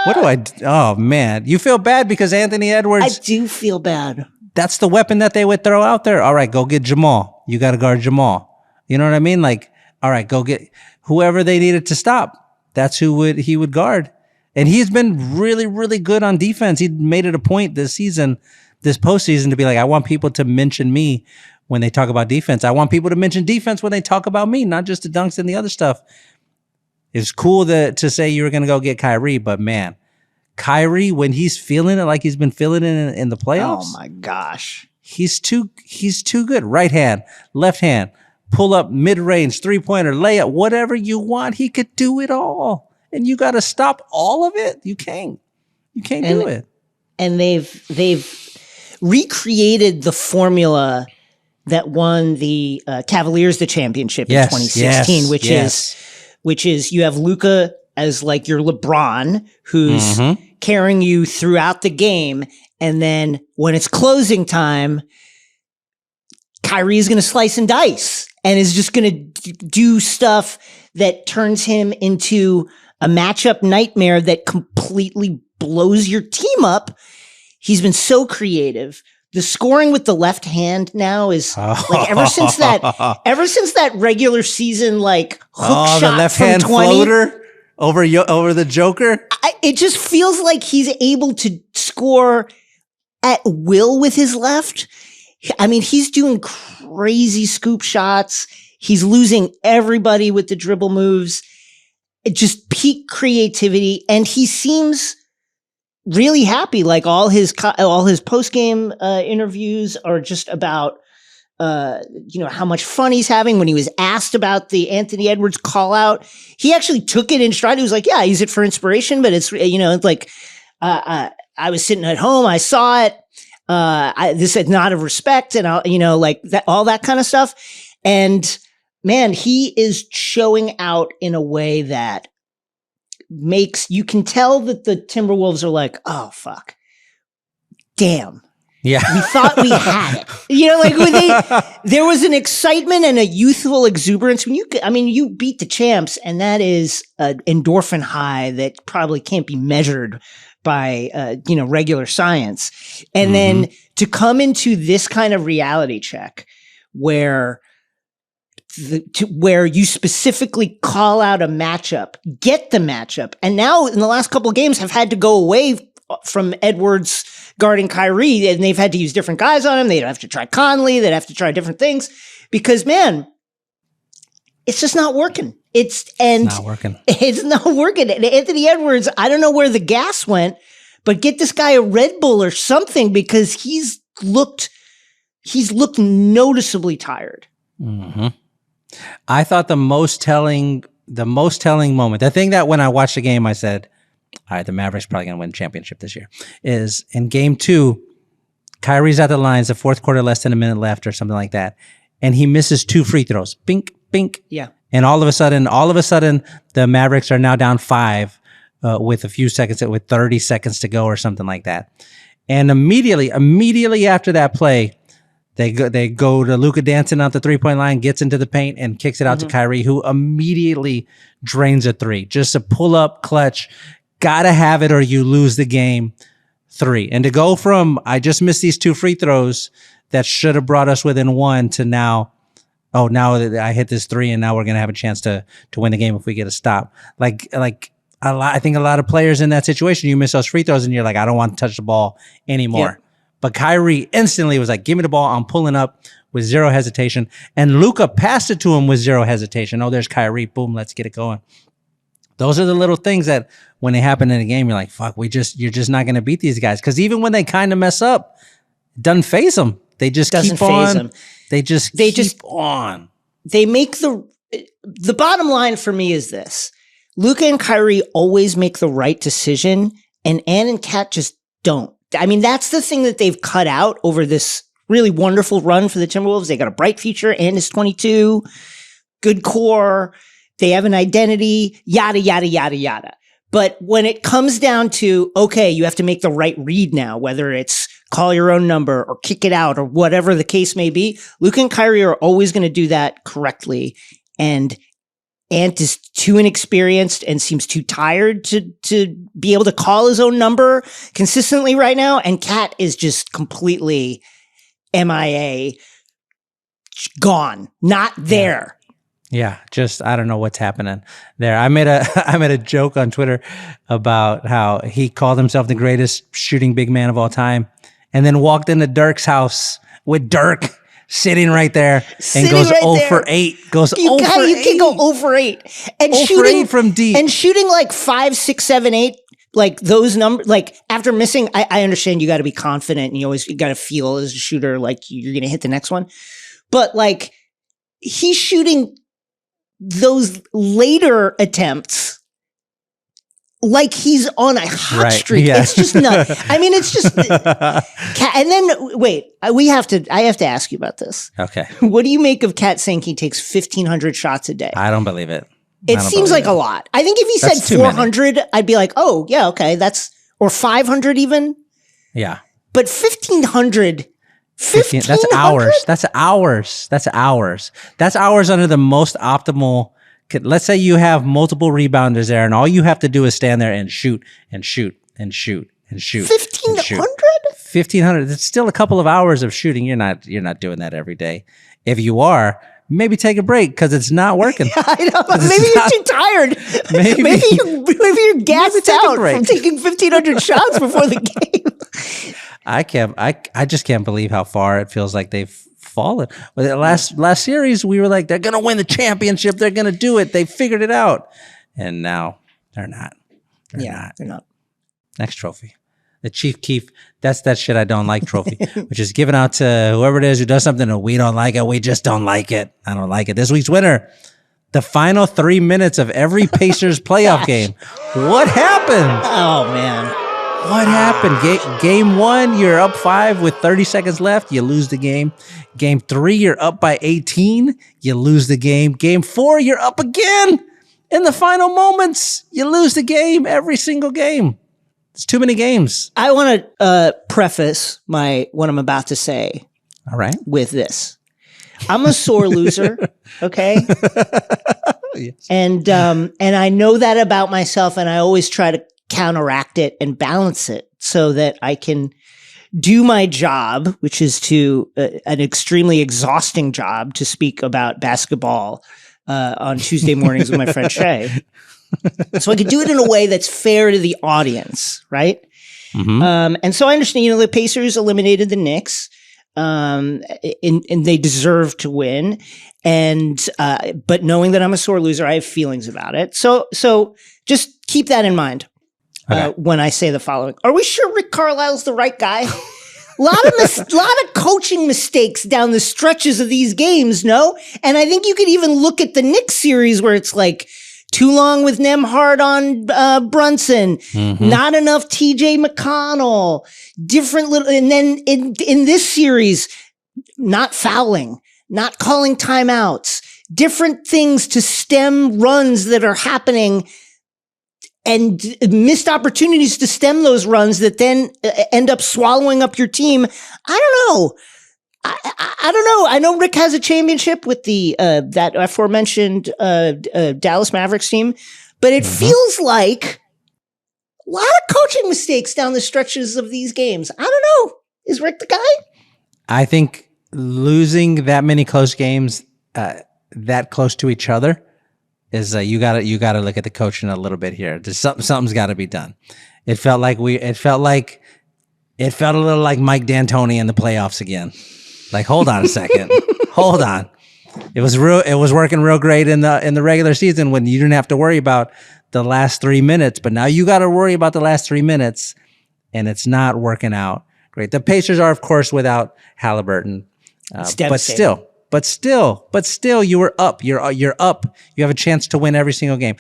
What do I do? Oh man, you feel bad because Anthony Edwards. I do feel bad. That's the weapon that they would throw out there. All right, go get Jamal. You got to guard Jamal. You know what I mean? Like, all right, go get whoever they needed to stop. That's who he would guard. And he's been really, really good on defense. He made it a point this postseason, to be like, I want people to mention me when they talk about defense. I want people to mention defense when they talk about me, not just the dunks and the other stuff. It's cool to say you were going to go get Kyrie, but man, Kyrie, when he's feeling it like he's been feeling it in the playoffs. Oh my gosh. He's too good. Right hand, left hand, pull up, mid-range, 3-pointer, layup, whatever you want. He could do it all. And you got to stop all of it. You can't do it. And they've recreated the formula that won the Cavaliers the championship in 2016, which is you have Luka as like your LeBron, who's carrying you throughout the game, and then when it's closing time, Kyrie is going to slice and dice and is just going to do stuff that turns him into a matchup nightmare that completely blows your team up. He's been so creative. The scoring with the left hand now is like ever since that regular season like hook shot the left from hand 20 floater over the Joker. It just feels like he's able to score at will with his left. I mean, he's doing crazy scoop shots. He's losing everybody with the dribble moves. It just peak creativity, and he seems really happy. Like all his post game interviews are just about how much fun he's having. When he was asked about the Anthony Edwards call out, he actually took it in stride. He was like, "Yeah, I use it for inspiration, but it's it's like I was sitting at home, I saw it. This is not of respect, and like that, all that kind of stuff." And man, he is showing out in a way that you can tell that the Timberwolves are like, oh, fuck. Damn. Yeah. We thought we had it. Like there was an excitement and a youthful exuberance when you beat the champs, and that is an endorphin high that probably can't be measured by, regular science. And then to come into this kind of reality check where you specifically call out a matchup, get the matchup. And now in the last couple of games have had to go away from Edwards guarding Kyrie, and they've had to use different guys on him. They'd have to try Conley. They'd have to try different things because, man, it's just not working. It's not working. And Anthony Edwards, I don't know where the gas went, but get this guy a Red Bull or something because he's looked noticeably tired. Mm-hmm. I thought the most telling moment, the thing that when I watched the game, I said, all right, the Mavericks probably going to win the championship this year, is in game 2, Kyrie's at the lines, the fourth quarter, less than a minute left or something like that. And he misses 2 free throws. Bink, bink. Yeah. And all of a sudden, the Mavericks are now down 5 with 30 seconds to go or something like that. And immediately after that play, they go to Luka dancing out the 3-point line, gets into the paint and kicks it out to Kyrie, who immediately drains a 3. Just a pull up clutch. Gotta have it or you lose the game 3. And to go from, I just missed these 2 free throws that should have brought us within 1 to now that I hit this 3 and now we're going to have a chance to win the game if we get a stop. Like I think a lot of players in that situation, you miss those free throws and you're like, I don't want to touch the ball anymore. Yeah. But Kyrie instantly was like, give me the ball. I'm pulling up with zero hesitation. And Luka passed it to him with zero hesitation. Oh, there's Kyrie. Boom, let's get it going. Those are the little things that when they happen in a game, you're like, fuck, you're just not going to beat these guys. Because even when they kind of mess up, it doesn't faze them. They just keep on. They just keep on. They make the bottom line for me is this. Luka and Kyrie always make the right decision, and Ann and Kat just don't. I mean, that's the thing that they've cut out over this really wonderful run for the Timberwolves. They got a bright future. Ann is 22, good core. They have an identity, yada, yada, yada, yada. But when it comes down to, okay, you have to make the right read now, whether it's call your own number or kick it out or whatever the case may be, Luka and Kyrie are always going to do that correctly. And Ant is too inexperienced and seems too tired to be able to call his own number consistently right now. And Kat is just completely MIA, gone, not there. Yeah, just I don't know what's happening there. I made a joke on Twitter about how he called himself the greatest shooting big man of all time, and then walked into Dirk's house with Dirk sitting right there and goes right 0 there. for 8. Goes 0 for 8. You can go 0 for 8 and 0 shooting for 8 from deep and shooting like 5, 6, 7, 8. Like those numbers, like after missing, I understand you got to be confident and you got to feel as a shooter like you're going to hit the next one, but like he's shooting those later attempts like he's on a hot streak. Yeah. It's just nuts. I mean, it's just, and then wait, I have to ask you about this. Okay. What do you make of Kat saying he takes 1,500 shots a day? I don't believe it. It seems like a lot. I think if he said 400, I'd be like, oh yeah, okay. Or 500 even. Yeah. But 1,500, 15, that's hours. That's hours. That's hours. That's hours under the most optimal. Let's say you have multiple rebounders there, and all you have to do is stand there and shoot and shoot and shoot and shoot. 1,500? 1,500. It's still a couple of hours of shooting. You're not doing that every day. If you are, maybe take a break because it's not working. I know. Maybe you're too tired. Maybe you're gassed out from taking 1,500 shots before the game. I just can't believe how far it feels like they've fallen. But the last series, we were like, they're going to win the championship. They're going to do it. They figured it out. And now they're not. They're not. Next trophy. The Chief Keef, that's that shit I don't like trophy, which is given out to whoever it is who does something and we don't like it. We just don't like it. I don't like it. This week's winner, the final 3 minutes of every Pacers playoff game. What happened? Oh, man. What happened? Game 1, you're up 5 with 30 seconds left. You lose the game. Game 3, you're up by 18. You lose the game. Game 4, you're up again. In the final moments, you lose the game every single game. It's too many games. I want to preface what I'm about to say. All right. With this. I'm a sore loser, okay? Yes. And I know that about myself, and I always try to counteract it and balance it so that I can do my job, which is an extremely exhausting job to speak about basketball on Tuesday mornings with my friend Shea. So I could do it in a way that's fair to the audience, right? Mm-hmm. And so I understand, the Pacers eliminated the Knicks, and they deserve to win. And but knowing that I'm a sore loser, I have feelings about it. So just keep that in mind. when I say the following. Are we sure Rick Carlisle's the right guy? lot of coaching mistakes down the stretches of these games, no? And I think you could even look at the Knicks series where it's like too long with Nembhard on Brunson, not enough TJ McConnell, different little, and then in this series, not fouling, not calling timeouts, different things to stem runs that are happening and missed opportunities to stem those runs that then end up swallowing up your team. I don't know. I don't know. I know Rick has a championship with the that aforementioned Dallas Mavericks team, but it feels like a lot of coaching mistakes down the stretches of these games. I don't know. Is Rick the guy? I think losing that many close games that close to each other is you gotta look at the coaching a little bit here. There's something's got to be done. It felt a little like Mike D'Antoni in the playoffs again. Like, hold on a second, hold on. It was working real great in the regular season when you didn't have to worry about the last 3 minutes, but now you got to worry about the last 3 minutes, and it's not working out great. The Pacers are, of course, without Halliburton, but still, you were up. You're up. You have a chance to win every single game,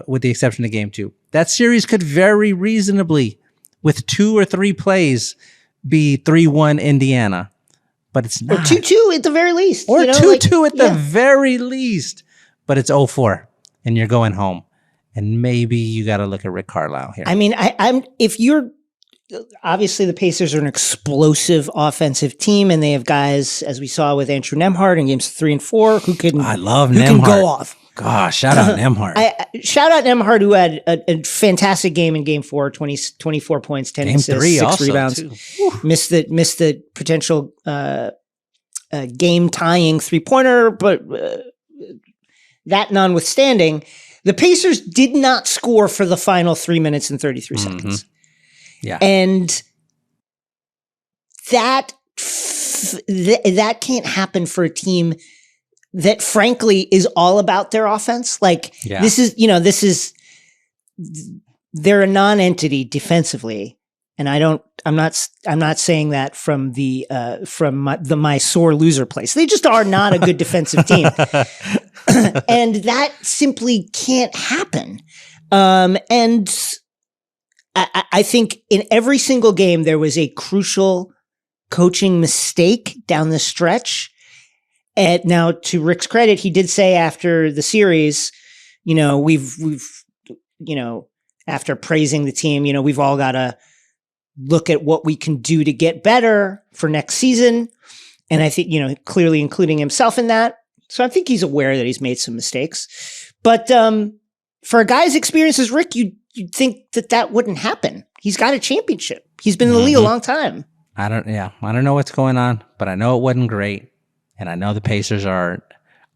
with the exception of game 2. That series could very reasonably, with 2 or 3 plays, be 3-1 Indiana, but it's not. Or 2-2 at the very least. Or 2-2 at the very least, but it's 0-4, and you're going home. And maybe you got to look at Rick Carlisle here. I mean, if you're. Obviously, the Pacers are an explosive offensive team, and they have guys, as we saw with Andrew Nembhard in games 3 and 4, who can go off. Gosh, shout out Nembhard. Shout out Nembhard, who had a fantastic game in game 4, 24 points, 10 assists, 6 rebounds. Missed the potential game-tying 3-pointer, but that notwithstanding, the Pacers did not score for the final 3 minutes and 33 seconds. Yeah. And that can't happen for a team that frankly is all about their offense. Like they're a non-entity defensively. And I'm not saying that from my sore loser place. They just are not a good defensive team. And that simply can't happen. And I think in every single game, there was a crucial coaching mistake down the stretch. And now, to Rick's credit, he did say after the series, we've after praising the team, we've all got to look at what we can do to get better for next season. And I think, clearly including himself in that. So I think he's aware that he's made some mistakes. But for a guy as experienced as Rick, you'd think that wouldn't happen. He's got a championship. He's been in the league a long time. I don't know what's going on, but I know it wasn't great, and I know the Pacers are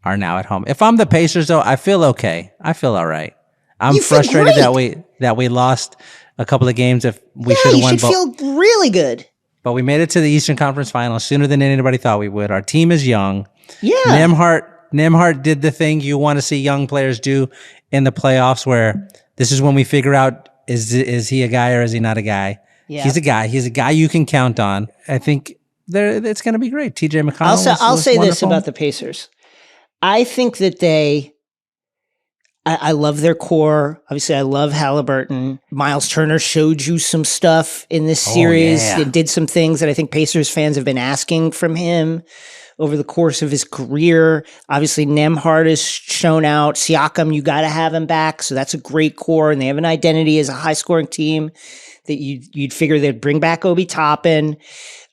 now at home. If I'm the Pacers, though, I feel okay. I feel all right. I'm frustrated that we lost a couple of games. If we should have won, you should feel really good. But we made it to the Eastern Conference Finals sooner than anybody thought we would. Our team is young. Yeah, Nembhard did the thing you want to see young players do in the playoffs, where this is when we figure out, is he a guy or is he not a guy? Yeah. He's a guy. He's a guy you can count on. I think it's going to be great. TJ McConnell I'll say wonderful. This about the Pacers. I think that I love their core. Obviously, I love Halliburton. Miles Turner showed you some stuff in this series. It did some things that I think Pacers fans have been asking from him over the course of his career. Obviously, Nembhard has shown out. Siakam, you got to have him back. So that's a great core. And they have an identity as a high-scoring team that you'd figure they'd bring back Obi Toppin.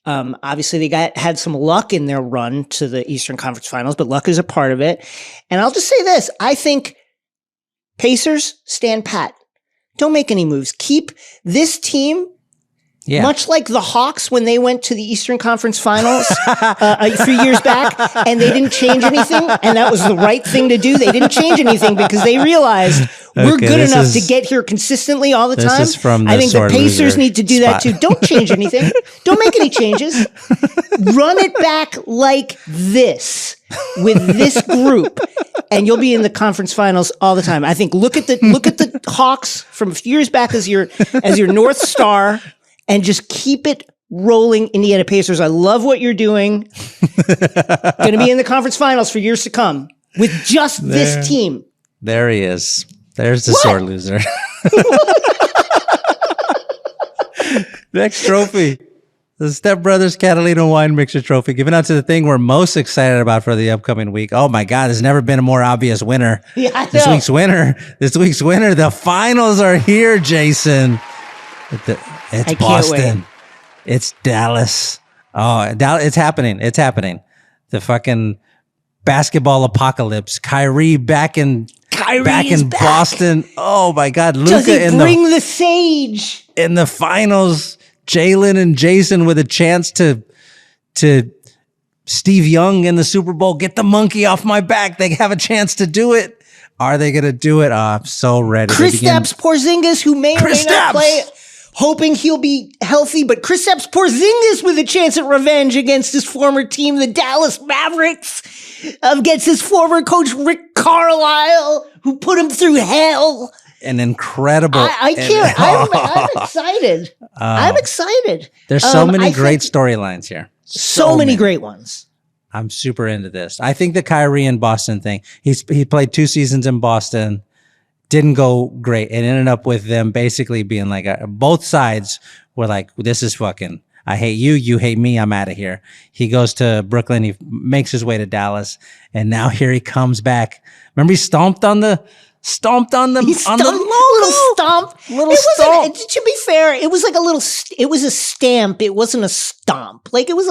Obviously, they had some luck in their run to the Eastern Conference Finals, but luck is a part of it. And I'll just say this. I think Pacers, stand pat. Don't make any moves. Keep this team. Yeah. Much like the Hawks when they went to the Eastern Conference Finals a few years back, and they didn't change anything, and that was the right thing to do. They didn't change anything because they realized We're good enough to get here consistently all the time. This is from the I think the sore Pacers loser need to do that spot. too. Don't change anything. Don't make any changes. Run it back like this with this group, and you'll be in the conference finals all the time. I think look at the Hawks from a few years back as your North Star, and just keep it rolling. Indiana Pacers, I love what you're doing. Going to be in the conference finals for years to come with just this team. There he is. There's the sore loser. Next trophy. The Step Brothers Catalina Wine Mixer Trophy, given out to the thing we're most excited about for the upcoming week. Oh my God, there's never been a more obvious winner. Yeah, I know. This week's winner. The finals are here, Jason. It's Boston. It's Dallas. Oh, it's happening. It's happening. The fucking basketball apocalypse. Kyrie back in Boston. Oh my God, Does Luka he bring the sage in the finals. Jalen and Jason with a chance to Steve Young in the Super Bowl. Get the monkey off my back. They have a chance to do it. Are they going to do it? Oh, I'm so ready. Kristaps Porzingis, who may or may not play, hoping he'll be healthy, but Kristaps Porzingis with a chance at revenge against his former team, the Dallas Mavericks, against his former coach, Rick Carlisle, who put him through hell. An incredible. I can't. I'm excited. I'm excited. There's so many great storylines here. So many great ones. I'm super into this. I think the Kyrie and Boston thing. He played 2 seasons in Boston, didn't go great. It ended up with them basically being like both sides were like, "This is fucking. I hate you. You hate me. I'm out of here." He goes to Brooklyn. He makes his way to Dallas, and now here he comes back. Remember, he stomped on the logo. Little stomp. To be fair, it was like it was a stamp. It wasn't a stomp. Like it was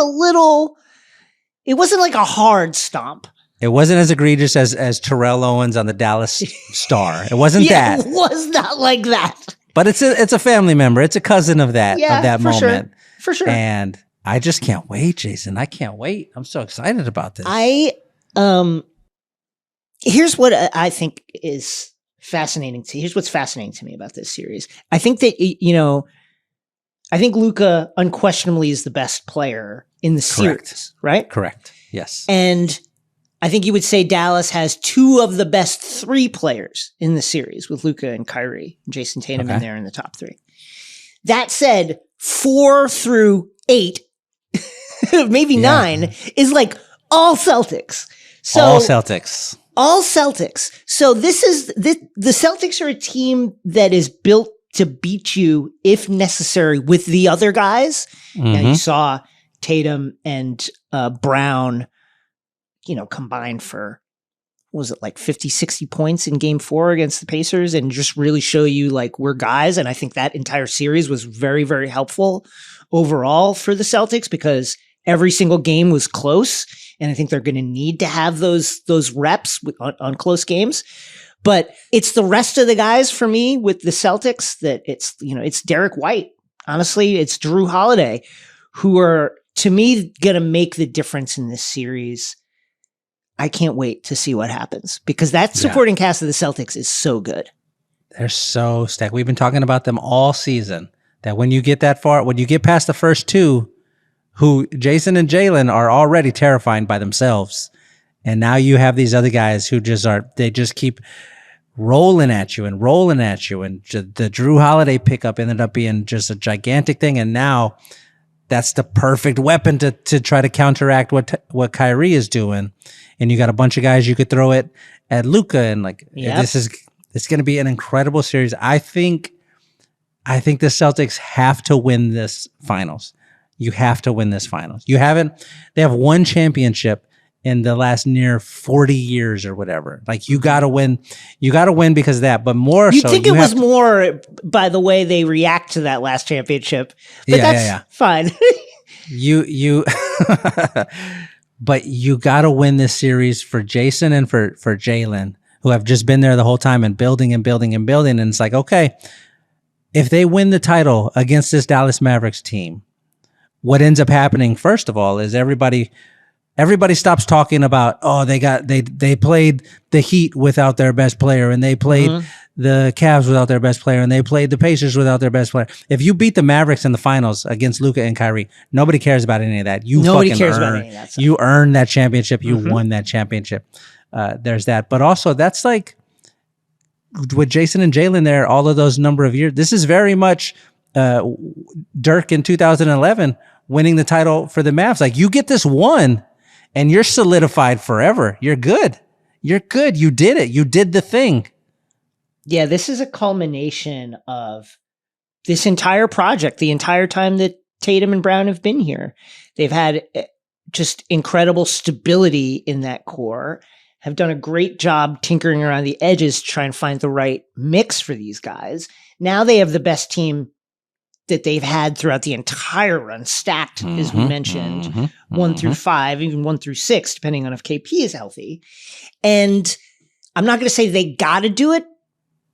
it wasn't like a hard stomp. It wasn't as egregious as Terrell Owens on the Dallas Star. It wasn't that. It was not like that. But it's a family member. It's a cousin of that moment. Sure. For sure. And I just can't wait, Jason. I can't wait. I'm so excited about this. Here's what I think is fascinating here's what's fascinating to me about this series. I think that, I think Luka unquestionably is the best player in the series, right? Correct. Yes. And I think you would say Dallas has 2 of the best 3 players in the series with Luka and Kyrie, Jason Tatum in there in the top 3. That said, 4 through 8, maybe 9 is like all Celtics. So all Celtics. All Celtics. So the Celtics are a team that is built to beat you if necessary with the other guys. Mm-hmm. Now you saw Tatum and Brown, combined for, what was it, like 50, 60 points in game 4 against the Pacers, and just really show you like we're guys. And I think that entire series was very, very helpful overall for the Celtics because every single game was close. And I think they're going to need to have those reps on close games. But it's the rest of the guys for me with the Celtics that it's Derek White. Honestly, it's Drew Holiday who are, to me, going to make the difference in this series. I can't wait to see what happens because that supporting cast of the Celtics is so good. They're so stacked. We've been talking about them all season, that when you get that far, when you get past the first 2, who Jason and Jalen are already terrifying by themselves. And now you have these other guys who they just keep rolling at you. And the Drew Holiday pickup ended up being just a gigantic thing. And now that's the perfect weapon to try to counteract what Kyrie is doing. And you got a bunch of guys you could throw it at Luka. And it's going to be an incredible series. I think the Celtics have to win this finals. You have to win this finals. They have 1 championship in the last near 40 years or whatever. Like you got to win because of that, but more so. It was more by the way they react to that last championship, but that's fine. But you got to win this series for Jason and for Jalen, who have just been there the whole time and building and building and building. And it's like, okay, if they win the title against this Dallas Mavericks team, what ends up happening, first of all, is everybody Everybody stops talking about, oh, they played the Heat without their best player, and they played the Cavs without their best player, and they played the Pacers without their best player. If you beat the Mavericks in the finals against Luka and Kyrie, nobody cares about any of that. Nobody cares about any of that stuff. You earned that championship. You won that championship. There's that. But also, that's like with Jason and Jalen there, all of those number of years. This is very much Dirk in 2011 winning the title for the Mavs. Like, you get this one, and you're solidified forever. You're good. You're good. You did it. You did the thing. Yeah, this is a culmination of this entire project, the entire time that Tatum and Brown have been here. They've had just incredible stability in that core, have done a great job tinkering around the edges to try and find the right mix for these guys. Now they have the best team that they've had throughout the entire run, stacked, as we mentioned, 1 through 5, even 1 through 6, depending on if KP is healthy. And I'm not going to say they got to do it,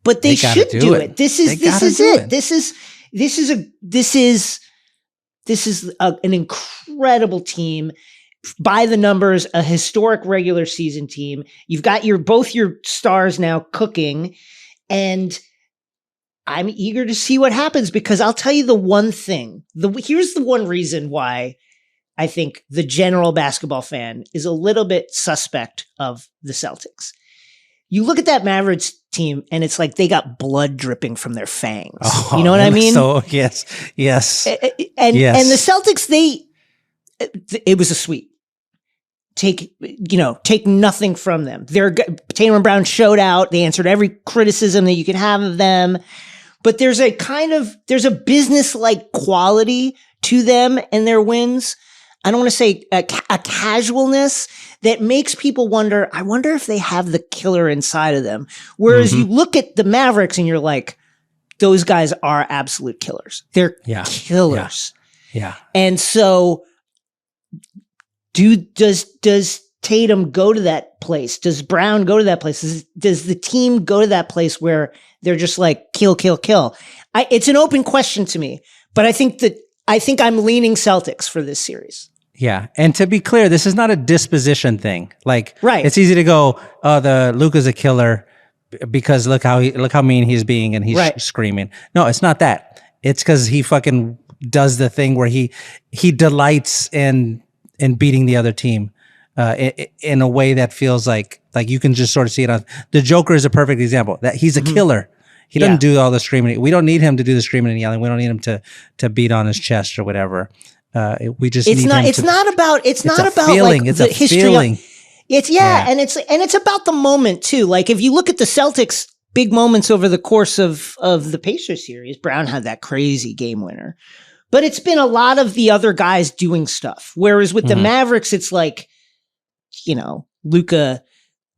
but they should do it. This is it. This is an incredible team, by the numbers, a historic regular season team. You've got both your stars now cooking, and I'm eager to see what happens, because I'll tell you the one thing. Here's the one reason why I think the general basketball fan is a little bit suspect of the Celtics. You look at that Mavericks team, and it's like they got blood dripping from their fangs. You know what I mean? So yes. And the Celtics, it was a sweep. Take nothing from them. Tatum and Brown showed out. They answered every criticism that you could have of them. But there's a business-like quality to them and their wins. I don't want to say a casualness that makes people wonder, I wonder if they have the killer inside of them. Whereas you look at the Mavericks and you're like, those guys are absolute killers. They're killers. Yeah. And so does Tatum go to that place? Does Brown go to that place? Does the team go to that place where they're just like, kill, kill, kill? It's an open question to me, but I think I'm leaning Celtics for this series. Yeah. And to be clear, this is not a disposition thing. Like, right. It's easy to go, oh, the Luka's a killer because look how mean he's being and he's screaming. No, it's not that. It's because he fucking does the thing where he delights in beating the other team in a way that feels like you can just sort of see it on. The Joker is a perfect example. That he's a killer. He doesn't do all the screaming. We don't need him to do the screaming and yelling. We don't need him to beat on his chest or whatever. We just need him it's not about feeling. Like it's the a history feeling. And it's about the moment too. Like if you look at the Celtics big moments over the course of the Pacers series, Brown had that crazy game winner. But it's been a lot of the other guys doing stuff. Whereas with the Mavericks, it's like, Luka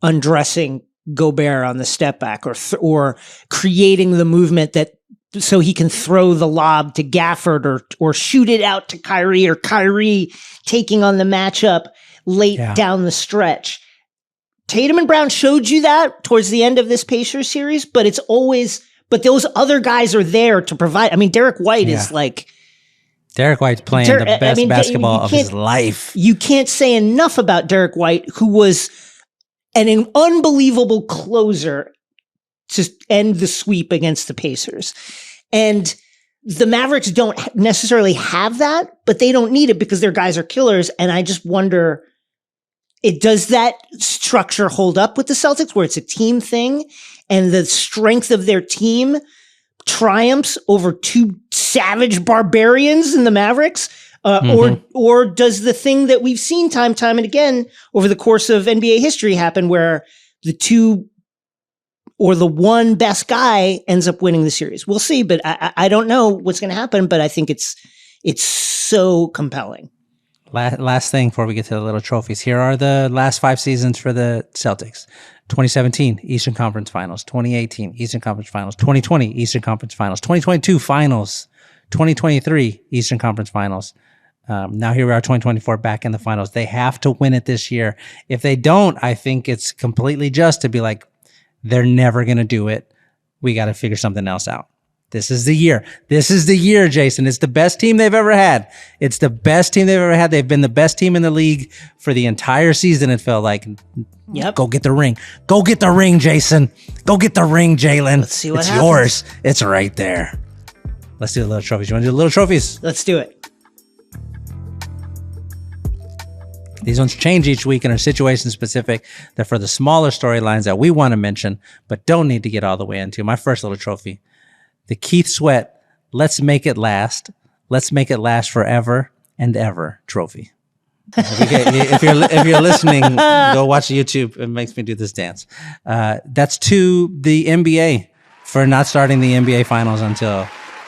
undressing Gobert on the step back or creating the movement so he can throw the lob to Gafford or shoot it out to Kyrie, or Kyrie taking on the matchup late down the stretch. Tatum and Brown showed you that towards the end of this Pacers series, but those other guys are there to provide. I mean, Derek White is like, Derek White's playing the best basketball of his life. You can't say enough about Derek White, who was an unbelievable closer to end the sweep against the Pacers. And the Mavericks don't necessarily have that, but they don't need it because their guys are killers. And I just wonder, does that structure hold up with the Celtics, where it's a team thing and the strength of their team triumphs over two savage barbarians in the Mavericks? Or does the thing that we've seen time and again over the course of NBA history happen, where the two or the one best guy ends up winning the series? We'll see, but I don't know what's going to happen, but I think it's so compelling. Last thing before we get to the little trophies. Here are the last 5 seasons for the Celtics. 2017, Eastern Conference Finals. 2018, Eastern Conference Finals. 2020, Eastern Conference Finals. 2022, Finals. 2023, Eastern Conference Finals. Now here we are, 2024, back in the finals. They have to win it this year. If they don't, I think it's completely just to be like, they're never going to do it. We got to figure something else out. This is the year. This is the year, Jason. It's the best team they've ever had. It's the best team they've ever had. They've been the best team in the league for the entire season, it felt like. Yep. Go get the ring. Go get the ring, Jason. Go get the ring, Jalen. Let's see what it's happens. yours. It's right there. Let's do the little trophies. You want to do the little trophies? Let's do it. These ones change each week and are situation specific. They're for the smaller storylines that we want to mention, but don't need to get all the way into. My first little trophy, the Keith Sweat, Let's Make It Last. Let's Make It Last Forever and Ever trophy. If you're listening, go watch YouTube. It makes me do this dance. That's to the NBA for not starting the NBA finals until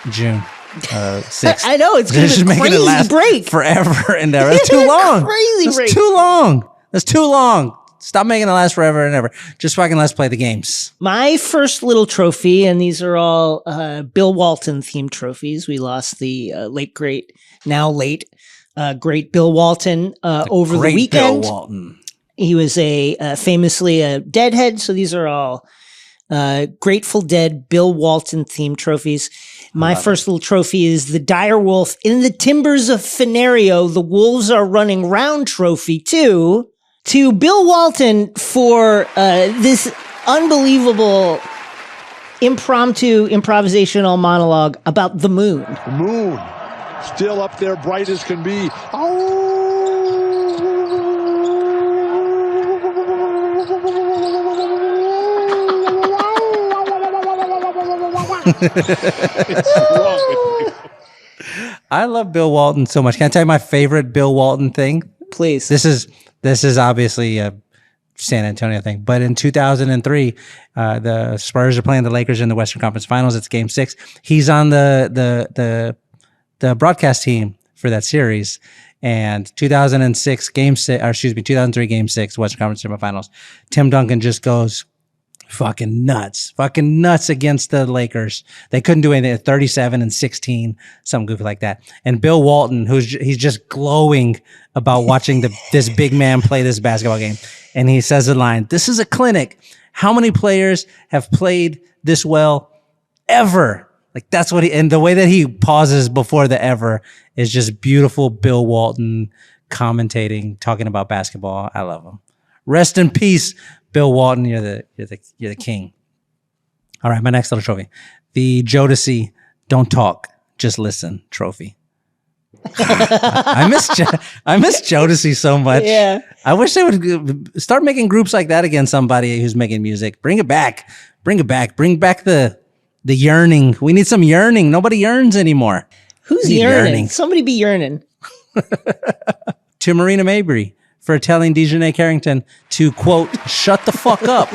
June 6th. I know, it's They're just a making it crazy last break. forever and ever. That's too long. Crazy That's break. too long. That's too long. Stop making it last forever and ever. Just fucking let's play the games. My first little trophy, and these are all Bill Walton themed trophies. We lost the late great Bill Walton over the Great weekend. Bill Walton. He was famously a deadhead, so these are all Grateful Dead Bill Walton themed trophies. My first little trophy is the Dire Wolf in the Timbers of Fenario. The Wolves Are Running Round trophy to Bill Walton for this unbelievable improvisational monologue about the moon. The moon, still up there, bright as can be. I love Bill Walton so much. Can I tell you my favorite Bill Walton thing? Please. This is obviously a San Antonio thing, but in 2003, the Spurs are playing the Lakers in the Western Conference Finals. It's Game 6. He's on the broadcast team for that series. And 2003 Game 6, Western Conference Semifinals. Tim Duncan just goes fucking nuts against the Lakers. They couldn't do anything. 37-16, something goofy like that. And Bill Walton, he's just glowing about watching this big man play this basketball game. And he says the line, "This is a clinic. How many players have played this well ever?" Like that's what and the way that he pauses before the ever is just beautiful. Bill Walton commentating, talking about basketball. I love him. Rest in peace, Bill Walton. You're the king. All right, my next little trophy, the Jodeci "Don't Talk, Just Listen" trophy. I miss Jodeci so much. Yeah. I wish they would start making groups like that again. Somebody who's making music, bring it back. Bring back the yearning. We need some yearning. Nobody yearns anymore. Who's yearning? Somebody be yearning. To Marina Mabry for telling Dejanay Carrington to, quote, shut the fuck up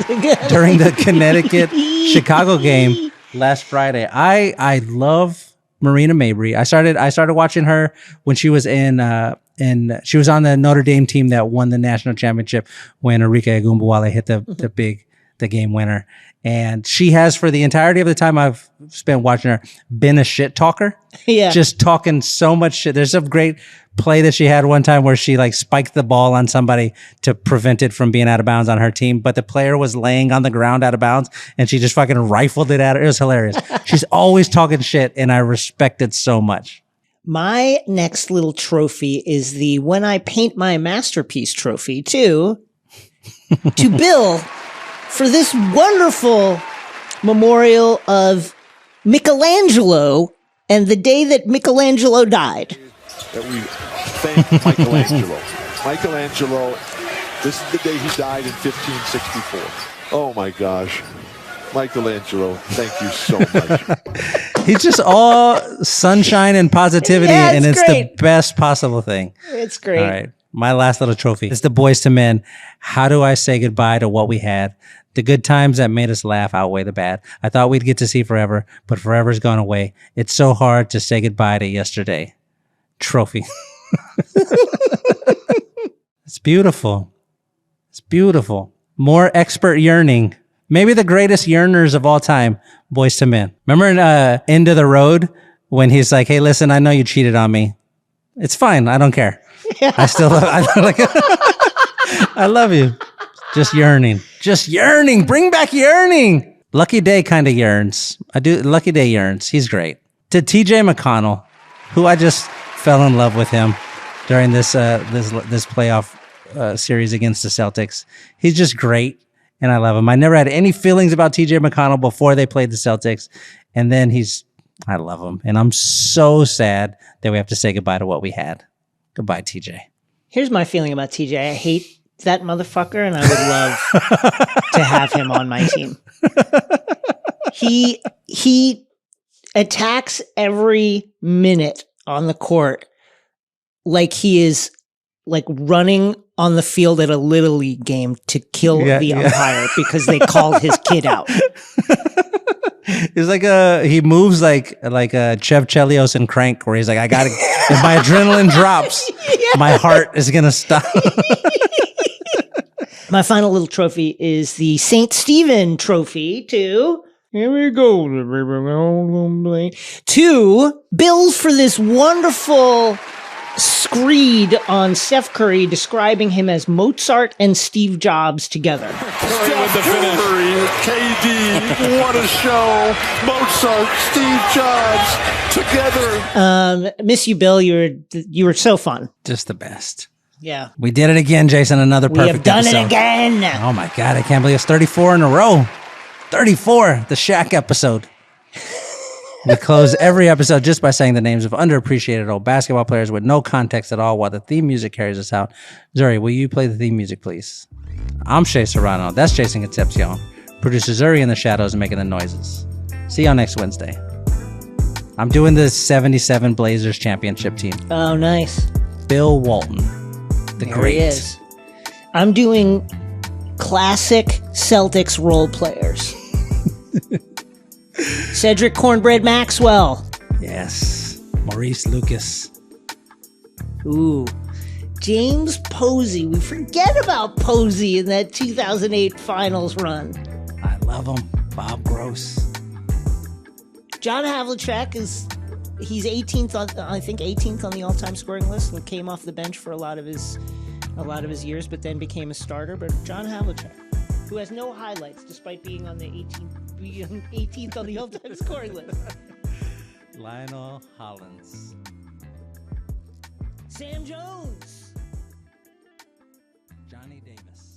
during the Connecticut-Chicago game last Friday. I love Marina Mabry. I started watching her when she was she was on the Notre Dame team that won the national championship when Arike Agumbawale hit the game winner. And she has, for the entirety of the time I've spent watching her, been a shit talker. Yeah. Just talking so much shit. There's a great play that she had one time where she like spiked the ball on somebody to prevent it from being out of bounds on her team, but the player was laying on the ground out of bounds and she just fucking rifled it at her. It was hilarious. She's always talking shit and I respect it so much. My next little trophy is the When I Paint My Masterpiece trophy to Bill for this wonderful memorial of Michelangelo and the day that Michelangelo died. That we thank Michelangelo. Michelangelo, this is the day he died in 1564. Oh my gosh. Michelangelo, thank you so much. He's just all sunshine and positivity, Yeah, and it's great. the best possible thing. It's great. All right. My last little trophy is the Boys to Men. How do I say goodbye to what we had? The good times that made us laugh outweigh the bad. I thought we'd get to see forever, but forever's gone away. It's so hard to say goodbye to yesterday. Trophy. It's beautiful. It's beautiful. More expert yearning. Maybe the greatest yearners of all time, Boys to Men. Remember in End of the Road when he's like, "Hey, listen, I know you cheated on me. It's fine. I don't care. I still love I love you. Just yearning. Just yearning. Bring back yearning." Lucky Day kind of yearns. Lucky Day yearns. He's great. To TJ McConnell, who I just fell in love with him during this playoff series against the Celtics. He's just great, and I love him. I never had any feelings about TJ McConnell before they played the Celtics, and then I love him, and I'm so sad that we have to say goodbye to what we had. Goodbye, TJ. Here's my feeling about TJ. I hate that motherfucker, and I would love to have him on my team. He attacks every minute on the court like he is like running on the field at a Little League game to kill the umpire because they called his kid out. He's like he moves like Chev Chelios and Crank, where he's like, I gotta, if my adrenaline drops, my heart is gonna stop. My final little trophy is the St. Stephen trophy to, here we go, to Bill for this wonderful screed on Steph Curry describing him as Mozart and Steve Jobs together. Steph Curry, KD, what a show. Mozart, Steve Jobs together. Miss you, Bill. You were so fun. Just the best. Yeah. We did it again, Jason. Another perfect We have done episode. it again. Oh my God, I can't believe it's 34 in a row. 34, the Shaq episode. We close every episode just by saying the names of underappreciated old basketball players with no context at all while the theme music carries us out. Zuri, will you play the theme music, please? I'm Shea Serrano. That's Jason Concepcion. Producer Zuri in the shadows making the noises. See y'all next Wednesday. I'm doing the 77 Blazers championship team. Oh, nice. Bill Walton, the There great. he is. I'm doing classic Celtics role players. Cedric Cornbread Maxwell. Yes. Maurice Lucas. Ooh. James Posey. We forget about Posey in that 2008 finals run. I love him. Bob Gross. John Havlicek he's 18th on the all-time scoring list and came off the bench for a lot of his years, but then became a starter. But John Havlicek, who has no highlights despite being on the 18th on the all-time scoring list. Lionel Hollins. Sam Jones. Johnny Davis.